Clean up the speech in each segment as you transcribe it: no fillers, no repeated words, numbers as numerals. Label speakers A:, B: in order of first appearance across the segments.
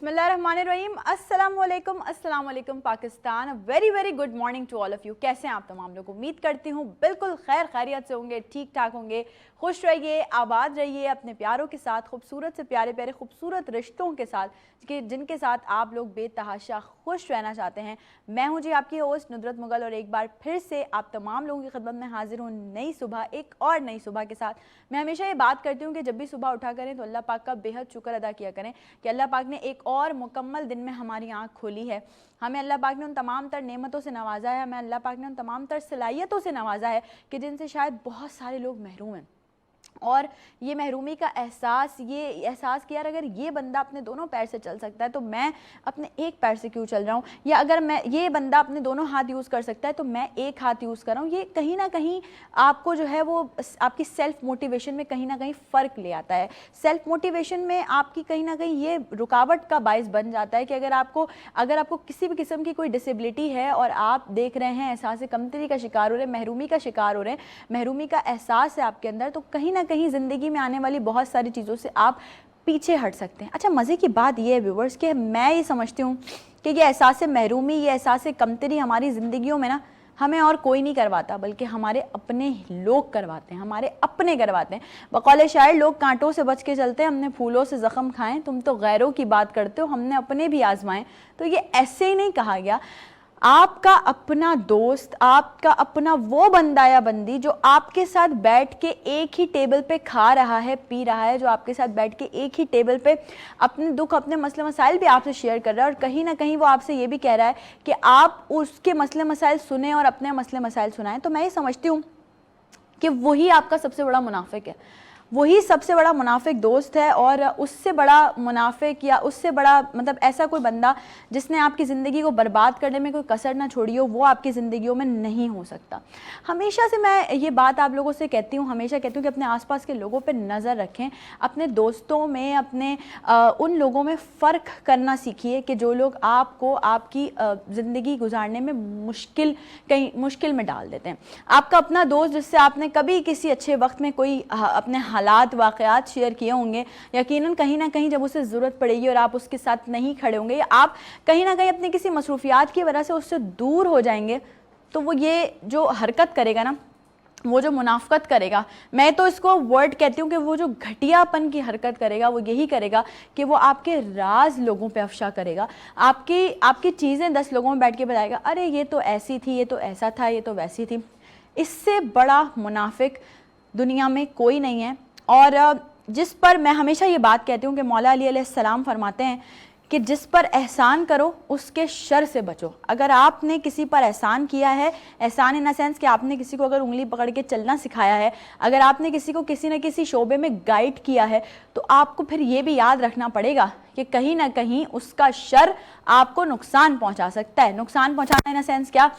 A: बिस्मिल्लाहिर्रहमानिर्रहीम। अस्सलाम वालेकुम Pakistan. Very very good morning to all of you. कैसे हैं आप तमाम लोग? उम्मीद करती हूँ बिल्कुल खैर खैरियत से होंगे, ठीक ठाक होंगे, खुश रहिए, आबाद रहिए अपने प्यारों के साथ, खूबसूरत से प्यारे प्यारे खूबसूरत रिश्तों के साथ जिनके साथ आप लोग बेतहाशा खुश रहना चाहते हैं। मैं हूँ जी आपकी होस्ट नुदरत मुगल और एक बार फिर से आप तमाम लोगों की खिदमत में हाजिर हूँ नई सुबह, एक और नई सुबह के साथ। मैं हमेशा ये बात करती हूँ कि जब भी सुबह उठा करें तो अल्लाह पाक का बेहद शुक्र अदा किया करें कि अल्लाह पाक ने एक और मुकम्मल दिन में हमारी आँख खोली है। हमें अल्लाह पाक ने उन तमाम तर नेमतों से नवाजा है, हमें अल्लाह पाक ने उन तमाम तर सलाहियतों से नवाजा है कि जिनसे शायद बहुत सारे लोग महरूम हैं। और ये महरूमी का एहसास, ये एहसास कि यार अगर ये बंदा अपने दोनों पैर से चल सकता है तो मैं अपने एक पैर से क्यों चल रहा हूँ, या अगर मैं ये बंदा अपने दोनों हाथ यूज़ कर सकता है तो मैं एक हाथ यूज़ कर रहा हूँ। ये कहीं ना कहीं आपको जो है वो आपकी सेल्फ़ मोटिवेशन में कहीं ना कहीं फ़र्क ले आता है। सेल्फ़ मोटिवेशन में आपकी कहीं ना कहीं ये रुकावट का बायस बन जाता है कि अगर आपको किसी भी किस्म की कोई डिसेबिलिटी है और आप देख रहे हैं एहसास कमतरी का शिकार हो रहे हैं, महरूमी का शिकार हो रहे हैं, महरूमी का एहसास है आपके अंदर, तो कहीं ना कहीं ज़िंदगी में आने वाली बहुत सारी चीज़ों से आप पीछे हट सकते हैं। अच्छा, मज़े की बात यह है व्यूवर्स कि मैं ये समझती हूँ कि ये एहसास महरूमी, ये एहसास कमतरी हमारी ज़िंदगियों में ना हमें और कोई नहीं करवाता बल्कि हमारे अपने लोग करवाते हैं, हमारे अपने करवाते हैं। बकौल शायर, लोग कांटों से बच के चलते हैं, हमने फूलों से ज़ख्म खाएं, तुम तो गैरों की बात करते हो, हमने अपने भी आजमाएं। तो ये ऐसे ही नहीं कहा गया। आपका अपना दोस्त, आपका अपना वो बंदा या बंदी जो आपके साथ बैठ के एक ही टेबल पे खा रहा है, पी रहा है, जो आपके साथ बैठ के एक ही टेबल पे अपने दुख, अपने मसले मसाइल भी आपसे शेयर कर रहा है, और कहीं ना कहीं वो आपसे ये भी कह रहा है कि आप उसके मसले मसाइल सुने और अपने मसले मसाइल सुनाएं, तो मैं ये समझती हूँ कि वही आपका सबसे बड़ा मुनाफिक है, वही सबसे बड़ा मुनाफिक दोस्त है। और उससे बड़ा मुनाफिक या उससे बड़ा मतलब ऐसा कोई बंदा जिसने आपकी ज़िंदगी को बर्बाद करने में कोई कसर ना छोड़ी हो, वो आपकी ज़िंदगियों में नहीं हो सकता। हमेशा से मैं ये बात आप लोगों से कहती हूँ, हमेशा कहती हूँ कि अपने आसपास के लोगों पे नज़र रखें, अपने दोस्तों में, अपने उन लोगों में फ़र्क करना सीखिए कि जो लोग आपको आपकी ज़िंदगी गुजारने में मुश्किल में डाल देते हैं। आपका अपना दोस्त जिससे आपने कभी किसी अच्छे वक्त में कोई अपने हालात वाक़यात शेयर किए होंगे, यकीनन कहीं ना कहीं जब उसे ज़रूरत पड़ेगी और आप उसके साथ नहीं खड़े होंगे, या आप कहीं ना कहीं अपनी किसी मसरूफियात की वजह से उससे दूर हो जाएंगे, तो वो ये जो हरकत करेगा ना, वो जो मुनाफ़क़त करेगा, मैं तो इसको वर्ड कहती हूँ कि वो जो घटियापन की हरकत करेगा, वो यही करेगा कि वो आपके राज लोगों पे अफशा करेगा, आपकी चीज़ें 10 लोगों में बैठ के बताएगा, अरे ये तो ऐसी थी, ये तो ऐसा था, ये तो वैसी थी। इससे बड़ा मुनाफिक दुनिया में कोई नहीं है। और जिस पर मैं हमेशा ये बात कहती हूँ कि मौला अली अलैहिस्सलाम फरमाते हैं कि जिस पर एहसान करो उसके शर से बचो। अगर आपने किसी पर एहसान किया है, एहसान इन द सेंस कि आपने किसी को अगर उंगली पकड़ के चलना सिखाया है, अगर आपने किसी को किसी न किसी शोबे में गाइड किया है, तो आपको फिर ये भी याद रखना पड़ेगा कि कहीं ना कहीं उसका शर आपको नुकसान पहुंचा सकता है। नुकसान पहुंचाना इन द सेंस क्या?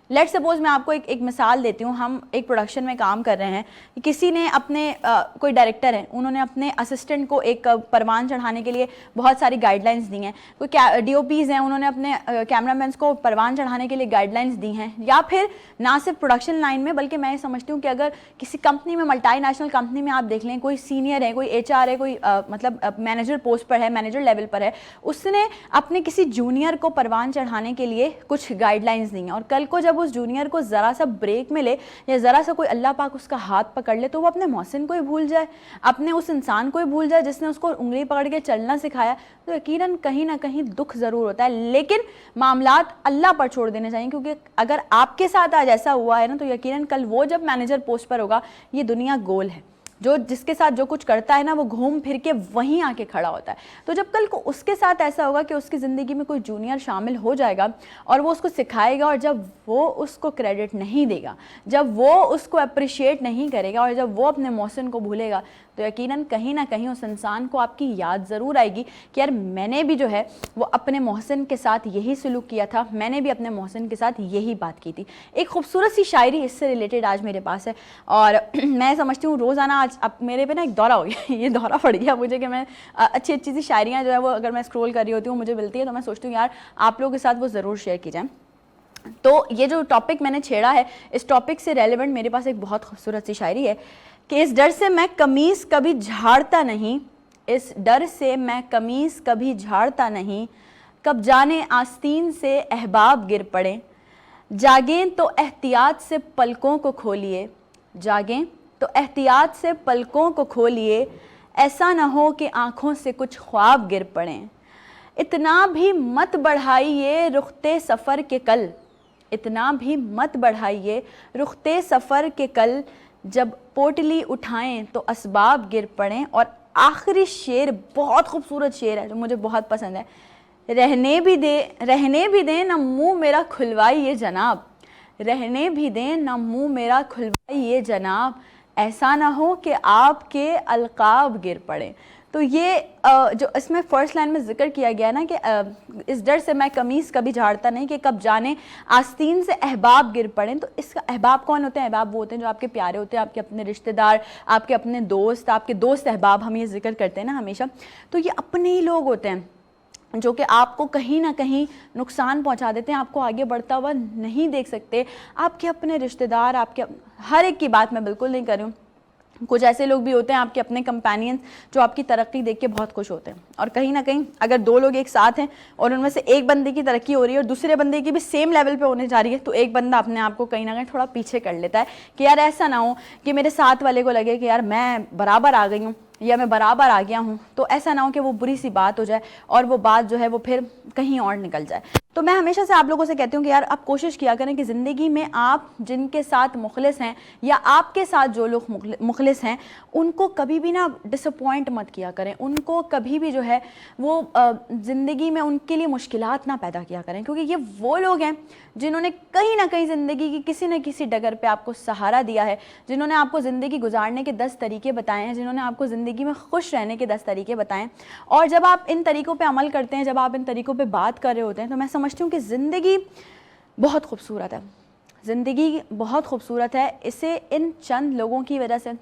A: लेट सपोज मैं आपको एक मिसाल देती हूँ। हम एक प्रोडक्शन में काम कर रहे हैं, किसी ने अपने कोई डायरेक्टर है, उन्होंने अपने असिस्टेंट को एक परवान चढ़ाने के लिए बहुत सारी गाइडलाइंस दी हैं। कोई डीओपीज़ हैं, उन्होंने अपने कैमरामैन्स को परवान चढ़ाने के लिए गाइडलाइंस दी हैं। या फिर ना सिर्फ प्रोडक्शन लाइन में, बल्कि मैं समझती हूँ कि अगर किसी कंपनी में, मल्टीनेशनल कंपनी में आप देख लें, कोई सीनियर है, कोई HR है, कोई मतलब मैनेजर पोस्ट पर है, मैनेजर लेवल पर है, उसने अपने किसी जूनियर को परवान चढ़ाने के लिए कुछ गाइडलाइंस दी हैं, और कल को जब उस जूनियर को ज़रा सा ब्रेक मिले या ज़रा सा कोई अल्लाह पाक उसका हाथ पकड़ ले, तो वो अपने मोहसिन को ही भूल जाए, अपने उस इंसान को ही भूल जाए जिसने उसको उंगली पकड़ के चलना सिखाया, तो यकीनन कहीं ना कहीं दुख ज़रूर होता है। लेकिन मामलात अल्लाह पर छोड़ देने चाहिए, क्योंकि अगर आपके साथ आज ऐसा हुआ है ना, तो यकीनन कल वो जब मैनेजर पोस्ट पर होगा, ये दुनिया गोल है, जो जिसके साथ जो कुछ करता है ना, वो घूम फिर के वहीं आके खड़ा होता है। तो जब कल को उसके साथ ऐसा होगा कि उसकी ज़िंदगी में कोई जूनियर शामिल हो जाएगा और वो उसको सिखाएगा, और जब वो उसको क्रेडिट नहीं देगा, जब वो उसको अप्रिशिएट नहीं करेगा, और जब वो अपने मौसम को भूलेगा, तो यकीनन कहीं ना कहीं उस इंसान को आपकी याद ज़रूर आएगी कि यार मैंने भी जो है वो अपने मोहसिन के साथ यही सलूक किया था, मैंने भी अपने मोहसिन के साथ यही बात की थी। एक खूबसूरत सी शायरी इससे रिलेटेड आज मेरे पास है, और मैं समझती हूँ रोज़ाना आज अब मेरे पे ना एक दौरा हो गया ये दौरा पड़ गया मुझे कि मैं अच्छी अच्छी सी शायरियाँ जो है वो अगर मैं स्क्रॉल कर रही होती हूँ, मुझे मिलती है, तो मैं सोचती हूँ यार आप लोगों के साथ वो ज़रूर शेयर की जाए। तो ये जो टॉपिक मैंने छेड़ा है, इस टॉपिक से रेलेवेंट मेरे पास एक बहुत खूबसूरत सी शायरी है कि इस डर से मैं कमीज़ कभी झाड़ता नहीं, इस डर से मैं कमीज़ कभी झाड़ता नहीं, कब जाने आस्तीन से अहबाब गिर पड़े। जागें तो एहतियात से पलकों को खोलिए, जागें तो एहतियात से पलकों को खोलिए, ऐसा न हो कि आँखों से कुछ ख्वाब गिर पड़ें। इतना भी मत बढ़ाइए रुखते सफ़र के कल, इतना भी मत बढ़ाइए रुखते सफ़र के कल, जब पोटली उठाएं तो असबाब गिर पड़ें। और आखिरी शेर बहुत खूबसूरत शेर है जो मुझे बहुत पसंद है। रहने भी दें ना मुँह मेरा खुलवाइए जनाब, रहने भी दें ना मुँह मेरा खुलवाइए जनाब, ऐसा ना हो कि आपके अलकाब गिर पड़े। तो ये जो इसमें फ़र्स्ट लाइन में ज़िक्र किया गया ना कि इस डर से मैं कमीज़ कभी झाड़ता नहीं कि कब जाने आस्तीन से अहबाब गिर पड़ें। तो इसका अहबाब कौन होते हैं? अहबाब वो होते हैं जो आपके प्यारे होते हैं, आपके अपने रिश्तेदार, आपके अपने दोस्त, आपके दोस्त अहबाब, हम ये जिक्र करते हैं ना हमेशा। तो ये अपने ही लोग होते हैं जो कि आपको कहीं ना कहीं नुकसान पहुंचा देते हैं, आपको आगे बढ़ता हुआ नहीं देख सकते। आपके अपने रिश्तेदार, आपके हर एक की बात मैं बिल्कुल नहीं कर रही हूँ, कुछ ऐसे लोग भी होते हैं आपके अपने कंपेनियंस जो आपकी तरक्की देख के बहुत खुश होते हैं। और कहीं ना कहीं अगर दो लोग एक साथ हैं और उनमें से एक बंदे की तरक्की हो रही है और दूसरे बंदे की भी सेम लेवल पे होने जा रही है, तो एक बंदा अपने आप को कहीं ना कहीं थोड़ा पीछे कर लेता है कि यार ऐसा ना हो कि मेरे साथ वाले को लगे कि यार मैं बराबर आ गई हूँ या मैं बराबर आ गया हूँ, तो ऐसा ना हो कि वो बुरी सी बात हो जाए और वो बात जो है वो फिर कहीं और निकल जाए। तो मैं हमेशा से आप लोगों से कहती हूँ कि यार आप कोशिश किया करें कि ज़िंदगी में आप जिनके साथ मुखलिस हैं या आपके साथ जो लोग मुखलिस हैं उनको कभी भी ना डिसअपॉइंट मत किया करें, उनको कभी भी जो है वो ज़िंदगी में उनके लिए मुश्किलात ना पैदा किया करें, क्योंकि ये वो लोग हैं जिन्होंने कहीं ना कहीं ज़िंदगी की किसी न किसी डगर पे आपको सहारा दिया है, जिन्होंने आपको ज़िंदगी गुजारने के 10 तरीके बताए हैं, जिन्होंने आपको ज़िंदगी में खुश रहने के 10 तरीके बताएं। और जब आप इन तरीक़ों पे अमल करते हैं, जब आप इन तरीक़ों पे बात कर रहे होते हैं, तो मैं समझती हूँ कि ज़िंदगी बहुत खूबसूरत है, ज़िंदगी बहुत खूबसूरत है। इसे इन चंद लोगों की वजह से,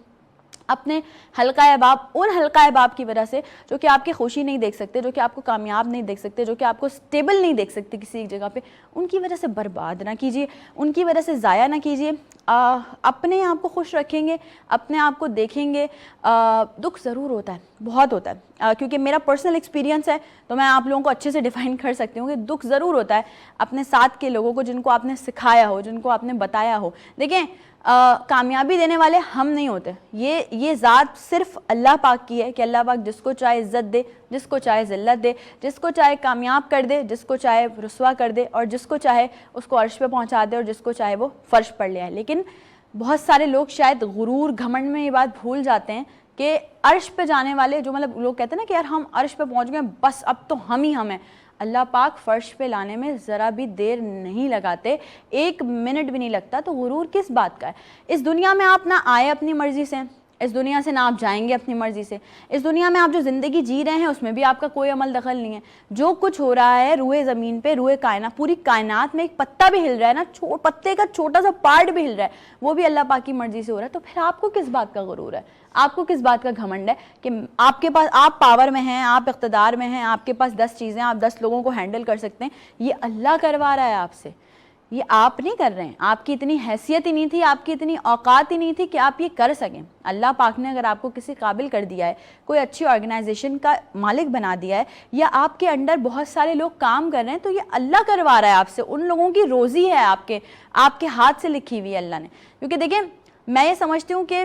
A: अपने हल्का अहबाब, उन हल्का अहबाब की वजह से जो कि आपकी खुशी नहीं देख सकते, जो कि आपको कामयाब नहीं देख सकते, जो कि आपको स्टेबल नहीं देख सकते किसी एक जगह पे, उनकी वजह से बर्बाद ना कीजिए, उनकी वजह से ज़ाया ना कीजिए। अपने आप को खुश रखेंगे, अपने आप को देखेंगे। दुख ज़रूर होता है, बहुत होता है, क्योंकि मेरा पर्सनल एक्सपीरियंस है तो मैं आप लोगों को अच्छे से डिफ़ाइन कर सकती हूँ कि दुख ज़रूर होता है अपने साथ के लोगों को, जिनको आपने सिखाया हो, जिनको आपने बताया हो। देखें, कामयाबी देने वाले हम नहीं होते, ये ज़ात सिर्फ अल्लाह पाक की है कि अल्लाह पाक जिसको चाहे इज़्ज़त दे, जिसको चाहे ज़िल्लत दे, जिसको चाहे कामयाब कर दे, जिसको चाहे रुस्वा कर दे, और जिसको चाहे उसको अर्श पे पहुंचा दे, और जिसको चाहे वो फ़र्श पर ले आए। लेकिन बहुत सारे लोग शायद गुरूर, घमंड में ये बात भूल जाते हैं कि अर्श पे जाने वाले, जो मतलब लोग कहते हैं ना कि यार हम अर्श पे पहुँच गए, बस अब तो हम ही हम हैं। अल्लाह पाक फ़र्श पे लाने में ज़रा भी देर नहीं लगाते, 1 मिनट भी नहीं लगता। तो गुरूर किस बात का है? इस दुनिया में आप ना आए अपनी मर्ज़ी से, इस दुनिया से ना आप जाएंगे अपनी मर्ज़ी से। इस दुनिया में आप जो ज़िंदगी जी रहे हैं उसमें भी आपका कोई अमल दखल नहीं है। जो कुछ हो रहा है रूए ज़मीन पे, रूए कायनात, पूरी कायनात में एक पत्ता भी हिल रहा है ना, पत्ते का छोटा सा पार्ट भी हिल रहा है, वो भी अल्लाह पाक की मर्ज़ी से हो रहा है। तो फिर आपको किस बात का गुरूर है? आपको किस बात का घमंड है कि आपके पास, आप पावर में हैं, आप इक़्तिदार में हैं, आपके पास 10 चीज़ें, आप 10 लोगों को हैंडल कर सकते हैं? ये अल्लाह करवा रहा है आपसे, ये आप नहीं कर रहे हैं। आपकी इतनी हैसियत ही नहीं थी, आपकी इतनी औकात ही नहीं थी कि आप ये कर सकें। अल्लाह पाक ने अगर आपको किसी काबिल कर दिया है, कोई अच्छी ऑर्गेनाइजेशन का मालिक बना दिया है, या आपके अंडर बहुत सारे लोग काम कर रहे हैं, तो ये अल्लाह करवा रहा है आपसे। उन लोगों की रोज़ी है आपके हाथ से लिखी हुई है अल्लाह ने। क्योंकि देखें, मैं ये समझती हूँ कि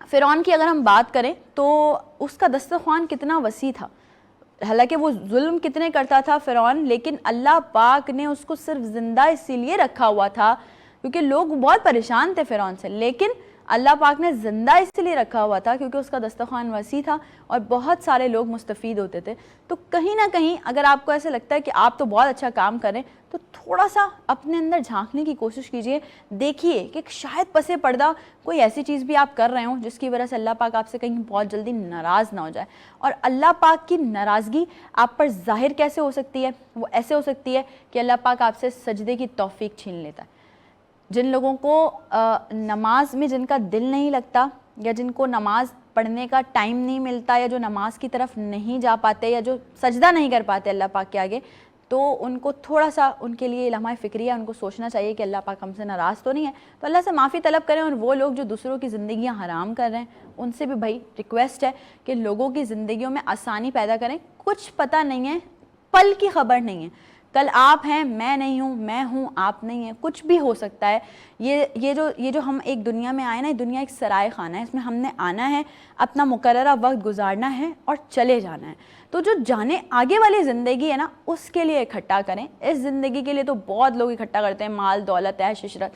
A: फ़िरौन की अगर हम बात करें तो उसका दस्तरख्वान कितना वसी था, हालांकि वो जुल्म कितने करता था फ़िरौन, लेकिन अल्लाह पाक ने उसको सिर्फ ज़िंदा इसीलिए रखा हुआ था क्योंकि लोग बहुत परेशान थे फ़िरौन से, लेकिन अल्लाह पाक ने ज़िंदा इसलिए रखा हुआ था क्योंकि उसका दस्तरख्वान वसी था और बहुत सारे लोग मुस्तफ़ीद होते थे। तो कहीं ना कहीं अगर आपको ऐसे लगता है कि आप तो बहुत अच्छा काम करें, तो थोड़ा सा अपने अंदर झांकने की कोशिश कीजिए। देखिए कि शायद पसे पर्दा कोई ऐसी चीज़ भी आप कर रहे हो जिसकी वजह से अल्लाह पाक आपसे कहीं बहुत जल्दी नाराज़ ना हो जाए। और अल्लाह पाक की नाराज़गी आप पर ज़ाहिर कैसे हो सकती है? वो ऐसे हो सकती है कि अल्लाह पाक आपसे सजदे की तौफीक छीन लेता है। जिन लोगों को नमाज में जिनका दिल नहीं लगता, या जिनको नमाज पढ़ने का टाइम नहीं मिलता, या जो नमाज की तरफ नहीं जा पाते, या जो सजदा नहीं कर पाते अल्लाह पाक के आगे, तो उनको थोड़ा सा उनके लिए लम्हा फ़िक्रिया उनको सोचना चाहिए कि अल्लाह पाक हमसे नाराज़ तो नहीं है, तो अल्लाह से माफ़ी तलब करें। और वो लोग जो दूसरों की ज़िंदगियाँ हराम कर रहे हैं उनसे भी भाई रिक्वेस्ट है कि लोगों की ज़िंदगियों में आसानी पैदा करें। कुछ पता नहीं है, पल की खबर नहीं है, कल आप हैं, मैं नहीं हूँ, मैं हूँ, आप नहीं हैं, कुछ भी हो सकता है। ये जो हम एक दुनिया में आए ना, ये दुनिया एक सराय खाना है, इसमें हमने आना है, अपना मुकर्ररा वक्त गुजारना है और चले जाना है। तो जो जाने आगे वाली ज़िंदगी है ना, उसके लिए इकट्ठा करें। इस ज़िंदगी के लिए तो बहुत लोग इकट्ठा करते हैं, माल दौलत ऐश इशरत,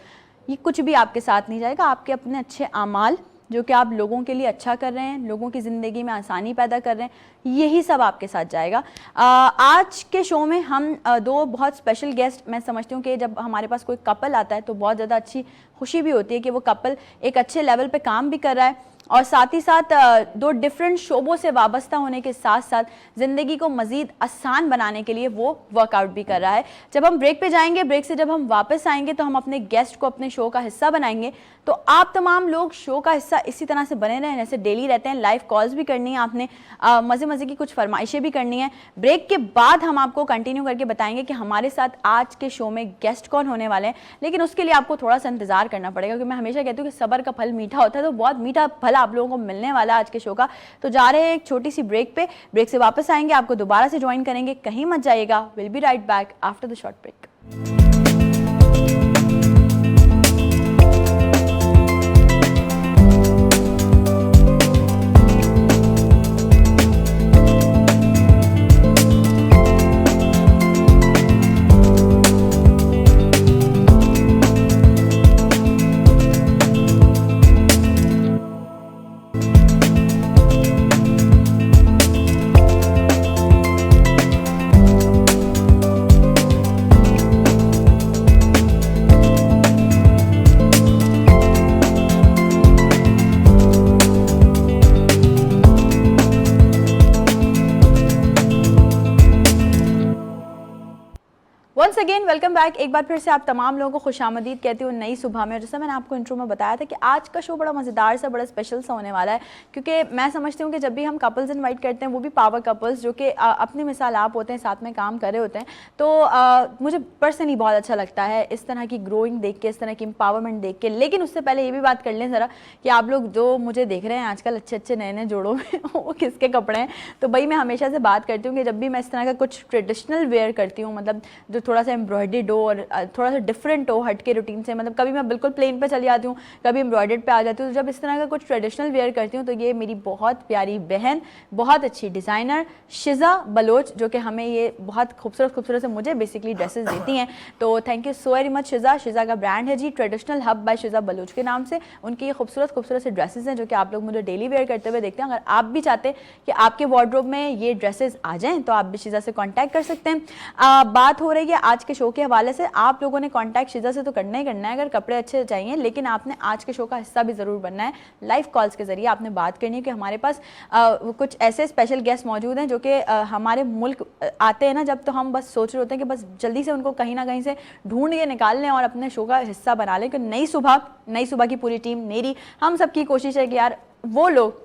A: ये कुछ भी आपके साथ नहीं जाएगा। आपके अपने अच्छे आमाल जो कि आप लोगों के लिए अच्छा कर रहे हैं, लोगों की ज़िंदगी में आसानी पैदा कर रहे हैं, यही सब आपके साथ जाएगा। आज के शो में हम दो बहुत स्पेशल गेस्ट, मैं समझती हूँ कि जब हमारे पास कोई कपल आता है तो बहुत ज़्यादा अच्छी खुशी भी होती है कि वो कपल एक अच्छे लेवल पे काम भी कर रहा है और साथ ही साथ दो डिफरेंट शोबों से वाबस्ता होने के साथ साथ ज़िंदगी को मज़ीद आसान बनाने के लिए वो वर्कआउट भी कर रहा है। जब हम ब्रेक पे जाएंगे, ब्रेक से जब हम वापस आएंगे तो हम अपने गेस्ट को अपने शो का हिस्सा बनाएंगे। तो आप तमाम लोग शो का हिस्सा इसी तरह से बने रहें जैसे डेली रहते हैं। लाइव कॉल्स भी करनी है आपने, मज़े मज़े की कुछ फरमाइशें भी करनी है। ब्रेक के बाद हम आपको कंटिन्यू करके बताएंगे कि हमारे साथ आज के शो में गेस्ट कौन होने वाले हैं, लेकिन उसके लिए आपको थोड़ा सा इंतजार करना पड़ेगा, क्योंकि मैं हमेशा कहती हूँ कि सब्र का फल मीठा होता है, तो बहुत मीठा फल आप लोगों को मिलने वाला आज के शो का। तो जा रहे हैं एक छोटी सी ब्रेक पे, ब्रेक से वापस आएंगे, आपको दोबारा से ज्वाइन करेंगे, कहीं मत जाइएगा। Will be right back after the short break. Once again welcome back. एक बार फिर से आप तमाम लोगों को खुशामदीद कहती हूँ नई सुबह में। जैसा मैंने आपको इंट्रो में बताया था कि आज का शो बड़ा मज़ेदार सा, बड़ा स्पेशल सा होने वाला है, क्योंकि मैं समझती हूँ कि जब भी हम कपल्स इनवाइट करते हैं, वो भी पावर कपल्स जो कि अपनी मिसाल आप होते हैं, साथ में काम कर रहे होते हैं, तो मुझे पर्सनली बहुत अच्छा लगता है इस तरह की ग्रोइंग देख के, इस तरह की एम्पावरमेंट देख के। लेकिन उससे पहले ये भी बात कर लें ज़रा कि आप लोग जो मुझे देख रहे हैं आजकल अच्छे अच्छे नए नए जोड़ों में वो किसके कपड़े हैं। तो भाई मैं हमेशा से बात करती हूँ कि जब भी मैं इस तरह का कुछ ट्रेडिशनल वेयर करती हूँ, मतलब जो थोड़ा सा एम्ब्रॉयडर्ड हो और थोड़ा सा डिफरेंट हो हट के रूटीन से, मतलब कभी मैं बिल्कुल प्लेन पे चली जाती हूँ, कभी एम्ब्रॉयडर्ड पे आ जाती हूँ, तो जब इस तरह का कुछ ट्रेडिशनल वेयर करती हूँ तो ये मेरी बहुत प्यारी बहन, बहुत अच्छी डिज़ाइनर शिजा बलोच, जो कि हमें ये बहुत खूबसूरत खूबसूरत से मुझे बेसिकली ड्रेसेस देती हैं। तो thank you so very much Shiza. Shiza का ब्रांड है जी traditional hub by Shiza Baloch के नाम से। उनकी ये खूबसूरत खूबसूरत से ड्रेसेस हैं जो कि आप लोग मुझे डेली वेयर करते हुए देखते हैं। अगर आप भी चाहते हैं कि आपके वार्डरोब में ये ड्रेसेस आ जाएं तो आप भी शिजा से कॉन्टैक्ट कर सकते हैं। बात हो रही है आज के शो के हवाले से, आप लोगों ने कॉन्टैक्ट शिजा से तो करना ही करना है अगर कपड़े अच्छे चाहिए, लेकिन आपने आज के शो का हिस्सा भी ज़रूर बनना है। लाइव कॉल्स के जरिए आपने बात करनी है कि हमारे पास कुछ ऐसे स्पेशल गेस्ट मौजूद हैं जो कि हमारे मुल्क आते हैं ना जब, तो हम बस सोच रहे होते हैं कि बस जल्दी से उनको कहीं ना कहीं से ढूंढ के निकाल लें और अपने शो का हिस्सा बना लें। कि नई सुबह की पूरी टीम, मेरी, हम सबकी कोशिश है कि यार वो लोग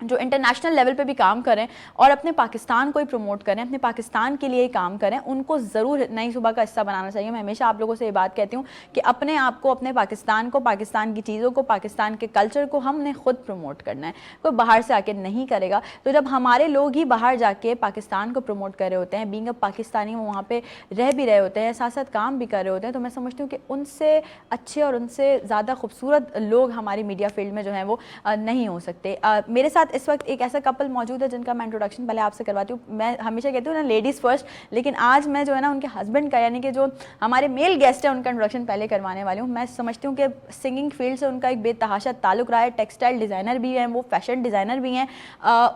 A: जो इंटरनेशनल लेवल पे भी काम करें और अपने पाकिस्तान को ही प्रमोट करें, अपने पाकिस्तान के लिए ही काम करें, उनको ज़रूर नई सुबह का हिस्सा बनाना चाहिए। मैं हमेशा आप लोगों से ये बात कहती हूँ कि अपने आप को, अपने पाकिस्तान को, पाकिस्तान की चीज़ों को, पाकिस्तान के कल्चर को हमने खुद प्रमोट करना है, कोई बाहर से आके नहीं करेगा। तो जब हमारे लोग ही बाहर जाके पाकिस्तान को प्रमोट कर रहे होते हैं, बीइंग अ पाकिस्तानी, वो वहाँ पर रह भी रहे होते हैं, साथ साथ काम भी कर रहे होते हैं, तो मैं समझती हूँ कि उनसे अच्छे और उनसे ज़्यादा खूबसूरत लोग हमारी मीडिया फील्ड में जो हैं वो नहीं हो सकते। मेरे साथ इस वक्त एक ऐसा कपल मौजूद है जिनका मैं इंट्रोडक्शन पहले आपसे करवाती हूँ। मैं हमेशा कहती हूँ ना लेडीज़ फर्स्ट, लेकिन आज मैं जो है ना उनके हस्बैंड का, यानी कि जो हमारे मेल गेस्ट है, उनका इंट्रोडक्शन पहले करवाने वाली हूँ। मैं समझती हूँ कि सिंगिंग फील्ड से उनका एक बेतहाशा ताल्लुक रहा है, टेक्सटाइल डिज़ाइनर भी हैं, वो फैशन डिज़ाइनर भी हैं।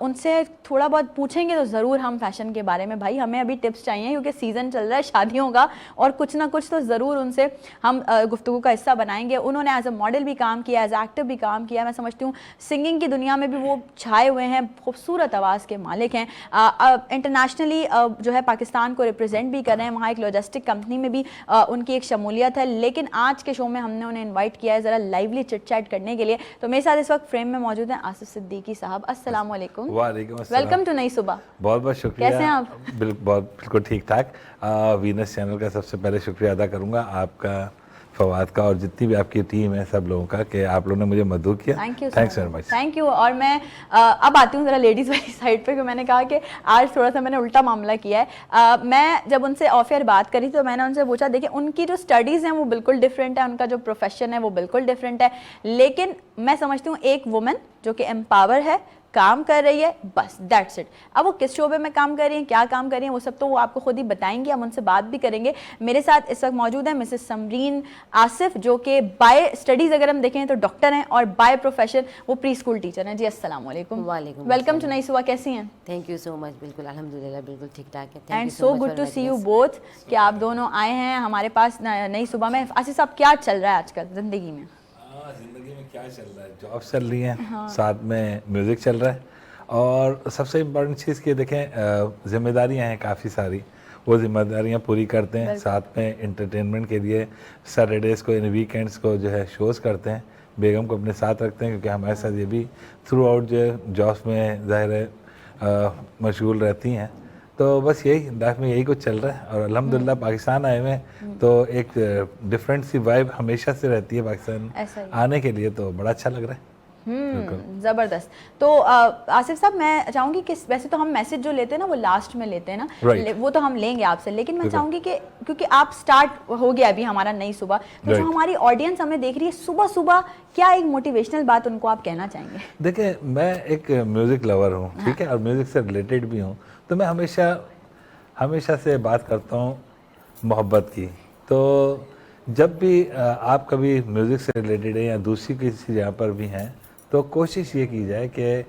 A: उनसे थोड़ा बहुत पूछेंगे तो ज़रूर हम फैशन के बारे में, भाई हमें अभी टिप्स चाहिए क्योंकि सीज़न चल रहा है शादियों का, और कुछ ना कुछ तो ज़रूर उनसे हम गुफ्तगू का हिस्सा बनाएंगे। उन्होंने एज अ मॉडल भी काम किया, एज एक्टर भी काम किया। मैं समझती हूँ सिंगिंग की दुनिया में भी वो छाए हुए हैं, खूबसूरत आवाज़ के मालिक हैं, इंटरनेशनली जो है पाकिस्तान को रिप्रेजेंट भी कर रहे हैं, वहाँ एक लॉजिस्टिक कंपनी में भी उनकी एक शमूलियत है। लेकिन आज के शो में हमने उन्हें इन्वाइट किया है ज़रा लाइवली चिट चैट करने के लिए। तो मेरे साथ इस वक्त फ्रेम में मौजूद हैं आसिफ सिद्दीकी साहब। अस्सलाम वालेकुम।
B: वालेकुम अस्सलाम।
A: वेलकम टू नई सुबह।
B: बहुत बहुत शुक्रिया।
A: कैसे हैं आप?
B: बिल्कुल ठीक ठाक। वीनस चैनल का सबसे पहले शुक्रिया अदा करूंगा आपका, फवाद का और जितनी भी आपकी टीम है सब लोगों का कि आप लोगों ने मुझे मदद किया। Thanks very much.
A: Thank you. और मैं अब आती हूँ ज़रा लेडीज़ वाली साइड पे, क्योंकि मैंने कहा कि आज थोड़ा सा मैंने उल्टा मामला किया है। मैं जब उनसे ऑफ एयर बात करी तो मैंने उनसे पूछा, देखिए उनकी जो स्टडीज़ हैं वो बिल्कुल डिफरेंट है, उनका जो प्रोफेशन है वो बिल्कुल डिफरेंट है, लेकिन मैं समझती हूँ एक वुमेन जो कि एम्पावर है, काम कर रही है, बस दैट्स इट। अब वो किस शोबे में काम कर रही हैं, क्या काम कर रही हैं, वो सब तो वो आपको खुद ही बताएंगी, हम उनसे बात भी करेंगे। मेरे साथ इस वक्त मौजूद है मिसेस समरीन आसिफ, जो कि बाय स्टडीज़ अगर हम देखें तो डॉक्टर हैं और बाय प्रोफेशन वो प्री स्कूल टीचर हैं। जी अस्सलाम वालेकुम।
C: वालेकुम।
A: वेलकम टू नई सुबह। कैसी हैं?
C: Thank you so much. बिल्कुल अल्हम्दुलिल्लाह, बिल्कुल ठीक ठाक है।
A: And so good to see you both कि आप दोनों आए हैं हमारे पास नई सुबह में। आसिफ साहब, क्या चल रहा है आजकल ज़िंदगी में?
B: ज़िंदगी में क्या चल रहा है, जॉब चल रही है, साथ में म्यूज़िक चल रहा है, और सबसे इम्पोर्टेंट चीज़ कि देखें जिम्मेदारियां हैं काफ़ी सारी, वो जिम्मेदारियां पूरी करते हैं। साथ में इंटरटेनमेंट के लिए सैटरडेज़ को, इन वीकेंड्स को जो है शोज़ करते हैं। बेगम को अपने साथ रखते हैं क्योंकि हमारे साथ ये भी थ्रू आउट जो जॉब्स में ज़ाहिर है मशगूल रहती हैं। तो बस यही लाइफ में यही कुछ चल रहा है। और अल्हम्दुलिल्लाह पाकिस्तान आए हुए हैं तो एक डिफरेंट सी वाइब हमेशा से रहती है पाकिस्तान आने के लिए, तो बड़ा अच्छा लग रहा है।
A: ज़बरदस्त। तो आसिफ साहब, मैं चाहूँगी कि वैसे तो हम मैसेज जो लेते हैं ना वो लास्ट में लेते हैं ना, वो तो हम लेंगे आपसे, लेकिन मैं चाहूँगी कि क्योंकि आप स्टार्ट हो गया अभी हमारा नई सुबह, तो जो हमारी ऑडियंस हमें देख रही है सुबह सुबह, क्या एक मोटिवेशनल बात उनको आप कहना चाहेंगे?
B: देखिए, मैं एक म्यूज़िक लवर हूँ, ठीक है, और म्यूज़िक से रिलेटेड भी हूँ, तो मैं हमेशा से बात करता हूँ मोहब्बत की। तो जब भी आप कभी म्यूज़िक से रिलेटेड है या दूसरी किसी जगह पर भी हैं, तो कोशिश ये की जाए कि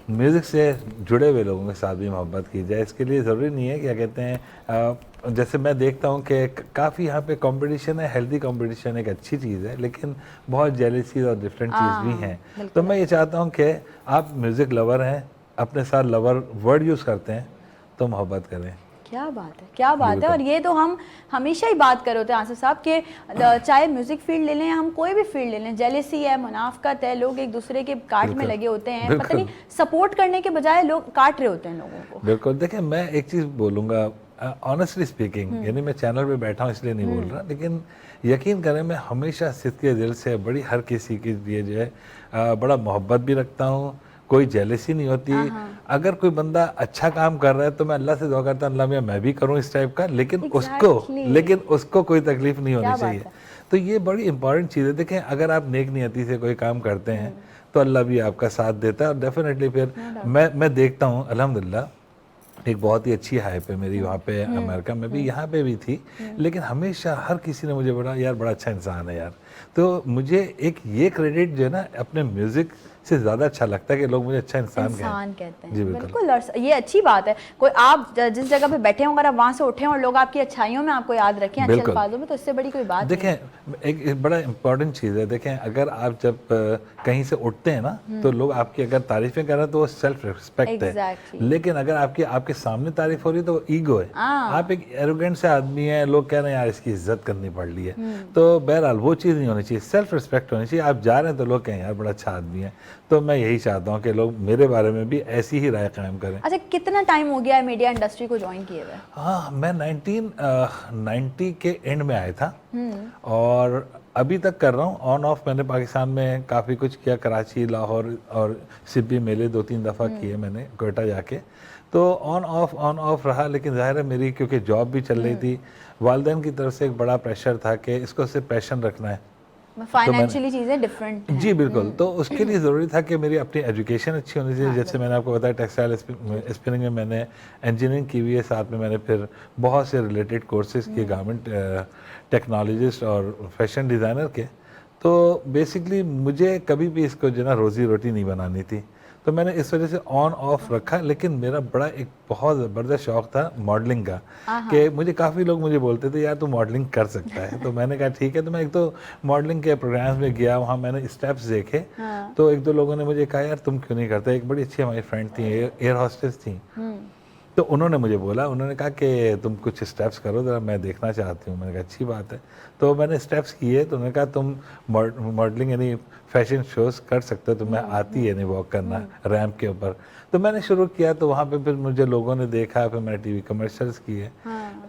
B: म्यूज़िक से जुड़े हुए लोगों के साथ भी मोहब्बत की जाए। इसके लिए ज़रूरी नहीं है, क्या कहते हैं, जैसे मैं देखता हूँ कि काफ़ी यहाँ पे कंपटीशन है, हेल्दी कंपटीशन एक अच्छी चीज़ है, लेकिन बहुत जेलसी और डिफरेंट चीज़ भी हैं। तो मैं ये चाहता हूँ कि आप म्यूज़िक लवर हैं, अपने साथ लवर वर्ड यूज़ करते हैं, तो मोहब्बत करें।
A: क्या बात है, क्या बात है। और ये तो हम हमेशा ही बात कर रहे होते हैं आसिफ साहब के, चाहे म्यूजिक फील्ड ले लें या हम कोई भी फील्ड ले लें, जेलेसी है, मुनाफकत है, लोग एक दूसरे के काट में लगे होते हैं, पता नहीं सपोर्ट करने के बजाय लोग काट रहे होते हैं लोगों को।
B: बिल्कुल। देखिए, मैं एक चीज़ बोलूँगा ऑनेस्टली स्पीकिंग, यानी मैं चैनल पे बैठा हूँ इसलिए नहीं बोल रहा, लेकिन यकीन करें मैं हमेशा सिद्के दिल से बड़ी हर किसी के लिए जो है बड़ा मोहब्बत भी रखता हूँ, कोई जेलसी नहीं होती। अगर कोई बंदा अच्छा काम कर रहा है तो मैं अल्लाह से दुआ करता हूँ अल्लाह मैं भी करूँ इस टाइप का, लेकिन उसको कोई तकलीफ नहीं होनी चाहिए। तो ये बड़ी इंपॉर्टेंट चीज़ है। देखें, अगर आप नेक नियति से कोई काम करते हैं तो अल्लाह भी आपका साथ देता है, और डेफिनेटली फिर मैं देखता हूँ अल्हम्दुलिल्लाह एक बहुत ही अच्छी हाइप है मेरी वहाँ पे, अमेरिका में भी, यहाँ पे भी थी, लेकिन हमेशा हर किसी ने मुझे बड़ा अच्छा इंसान है यार। तो मुझे एक ये क्रेडिट जो है ना अपने म्यूज़िक से ज़्यादा अच्छा लगता है कि लोग मुझे अच्छा इंसान
A: कहते हैं।
B: जी
A: बिल्कुल। और ये अच्छी बात है, कोई आप जिस जगह पे बैठे हों अगर आप वहाँ से उठें और लोग आपकी अच्छाइयों में आपको याद रखें अच्छे अल्फाजों में, तो इससे बड़ी कोई बात
B: देखें, एक बड़ा इंपॉर्टेंट चीज़ है। देखें, अगर आप जब कहीं से उठते हैं ना तो लोग आपकी अगर तारीफें कर रहे हैं तो वो सेल्फ रिस्पेक्ट है, लेकिन अगर आपके सामने तारीफ हो रही है तो वो ईगो है। आप एक एरोगेंट से आदमी है, लोग कह रहे हैं यार इसकी इज्जत करनी पड़ रही है, तो बहरहाल वो चीज़ नहीं होनी चाहिए, सेल्फ रिस्पेक्ट होनी चाहिए। आप जा रहे हैं तो लोग कहें यार बड़ा अच्छा आदमी है, तो मैं यही चाहता हूँ कि लोग मेरे बारे में भी ऐसी ही राय कायम करें।
A: अच्छा, कितना टाइम हो गया है मीडिया इंडस्ट्री को ज्वाइन किए हुए?
B: हाँ, मैं 1990 के एंड में आया था और अभी तक कर रहा हूँ। ऑन ऑफ मैंने पाकिस्तान में काफ़ी कुछ किया, कराची, लाहौर और सिब्बी मेले 2-3 दफ़ा किए मैंने, कोयटा जाके, तो ऑन ऑफ रहा। लेकिन ज़ाहिर है मेरी क्योंकि जॉब भी चल रही थी, वालिदैन की तरफ से एक बड़ा प्रेशर था कि इसको सिर्फ पैशन रखना है,
A: फाइनेंशियली चीज़ें डिफरेंट हैं।
B: जी बिल्कुल। तो उसके लिए ज़रूरी था कि मेरी अपनी एजुकेशन अच्छी होनी चाहिए। जैसे मैंने आपको बताया टेक्सटाइल स्पिनिंग में मैंने इंजीनियरिंग की हुई है, साथ में मैंने फिर बहुत से रिलेटेड कोर्सेज किए, गारमेंट टेक्नोलॉजिस्ट और फैशन डिज़ाइनर के। तो बेसिकली मुझे कभी भी इसको जो ना रोज़ी रोटी नहीं बनानी थी, तो मैंने इस वजह से ऑन ऑफ रखा, लेकिन मेरा बड़ा एक बहुत ज़बरदस्त शौक था मॉडलिंग का, कि मुझे काफ़ी लोग मुझे बोलते थे यार तू मॉडलिंग कर सकता है। तो मैंने कहा ठीक है, तो मैं एक तो मॉडलिंग के प्रोग्राम्स में गया, वहाँ मैंने स्टेप्स देखे। तो एक दो लोगों ने मुझे कहा यार तुम क्यों नहीं करते। एक बड़ी अच्छी हमारी फ्रेंड थी, एयर हॉस्टेस थी, तो उन्होंने मुझे बोला, उन्होंने कहा कि तुम कुछ स्टेप्स करो ज़रा, मैं देखना चाहती हूँ। मैंने कहा अच्छी बात है। तो मैंने स्टेप्स किए, तो उन्होंने कहा तुम मॉडलिंग यानी फैशन शोज़ कर सकते हो, तुम्हें आती है नहीं वॉक करना रैंप के ऊपर। तो मैंने शुरू किया, तो वहाँ पे फिर मुझे लोगों ने देखा, फिर मैंने टीवी कमर्शियल्स किए।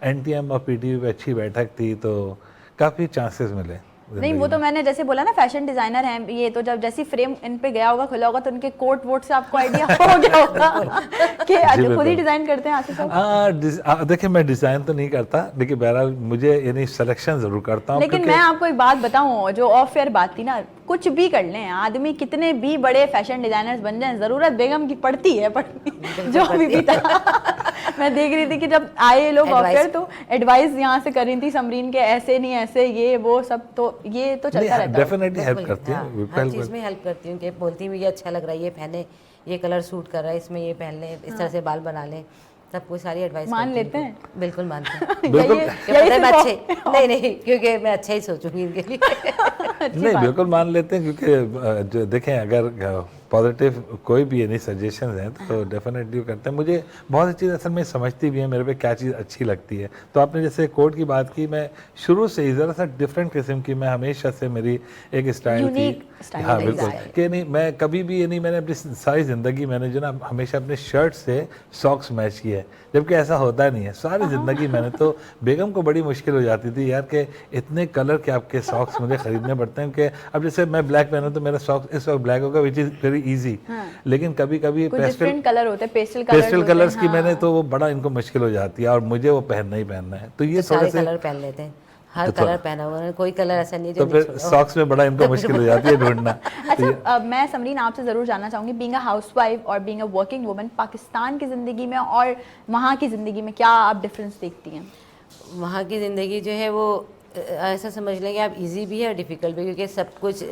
B: एनटीएम और पीटीवी पे अच्छी बैठक थी, तो काफ़ी चांसेस मिले।
A: नहीं, वो तो मैंने जैसे बोला ना, फैशन डिजाइनर हैं ये, तो जब जैसी फ्रेम इन पे गया होगा, खुला होगा, तो उनके कोट वोट से आपको आइडिया हो गया होगा कि अच्छा खुद ही डिजाइन करते हैं आसिफ साहब।
B: देखिए मैं डिज़ाइन तो नहीं करता, लेकिन बहरहाल मुझे यानी सिलेक्शन ज़रूर करता हूँ।
A: लेकिन मैं आपको एक बात बताऊं, जो ऑफ एयर बात थी ना, कुछ भी कर लें आदमी, कितने भी बड़े फैशन डिजाइनर्स बन जाएं, जरूरत बेगम की पड़ती है पड़ती जो अभी भी था। मैं देख रही थी कि जब आए लोग ऑफ एयर, तो एडवाइस यहाँ से कर रही थी समरीन के, ऐसे नहीं ऐसे, ये वो सब, तो ये तो चलता रहता है।
B: डेफिनेटली हेल्प करती है,
C: हर चीज़ में हेल्प करती हूँ कि बोलती हूँ ये अच्छा लग रहा है, ये पहने, ये कलर सूट कर रहा है, इसमें ये पहन लें, इस तरह से बाल बना लें, सब कुछ सारी एडवाइस
A: मान लेते हैं।
C: बिल्कुल मानते हैं।
B: बिल्कुल
C: मैं अच्छे नहीं क्योंकि मैं अच्छा ही सोचूंगी इनके लिए।
B: नहीं बिल्कुल मान लेते हैं, क्योंकि जो देखें अगर पॉजिटिव कोई भी यानी सजेशंस हैं तो डेफिनेटली करते हैं। मुझे बहुत सी चीज़ असल में समझती भी है मेरे पे क्या चीज़ अच्छी लगती है। तो आपने जैसे कोट की बात की, मैं शुरू से ही ज़रा सा डिफरेंट किस्म की, मैं हमेशा से मेरी एक स्टाइल थी। हाँ बिल्कुल, कि नहीं मैं कभी भी यानी मैंने अपनी सारी ज़िंदगी मैंने जो ना हमेशा अपने शर्ट से सॉक्स मैच किए है, जबकि ऐसा होता नहीं है सारी ज़िंदगी मैंने। तो बेगम को बड़ी मुश्किल हो जाती थी यार कि इतने कलर के आपके सॉक्स मुझे ख़रीदने पड़ते हैं, कि अब जैसे मैं ब्लैक पहनूं तो मेरा सॉक्स इस वक्त ब्लैक होगा, विच इज़ वेरी इजी। लेकिन कभी कभी
A: पेस्टल कलर होते हैं,
B: पेस्टल कलर्स की मैंने तो वो बड़ा इनको मुश्किल हो जाती है, और मुझे वो पहनना ही पहनना है। तो ये थोड़े से
C: कलर पहन लेते हैं, हर कलर पहना हुआ है, कोई कलर ऐसा नहीं है
B: तो फिर सॉक्स में बड़ा इनको मुश्किल हो जाती है ढूंढना।
A: अच्छा, मैं समरीन आपसे ज़रूर जानना चाहूँगी, बीइंग अ हाउसवाइफ और being a working woman, Pakistan की ज़िंदगी में और वहाँ की ज़िंदगी में क्या आप डिफरेंस देखती हैं?
C: वहाँ की ज़िंदगी जो है वो ऐसा समझ लेंगे आप, इजी भी है और डिफ़िकल्ट भी, क्योंकि सब कुछ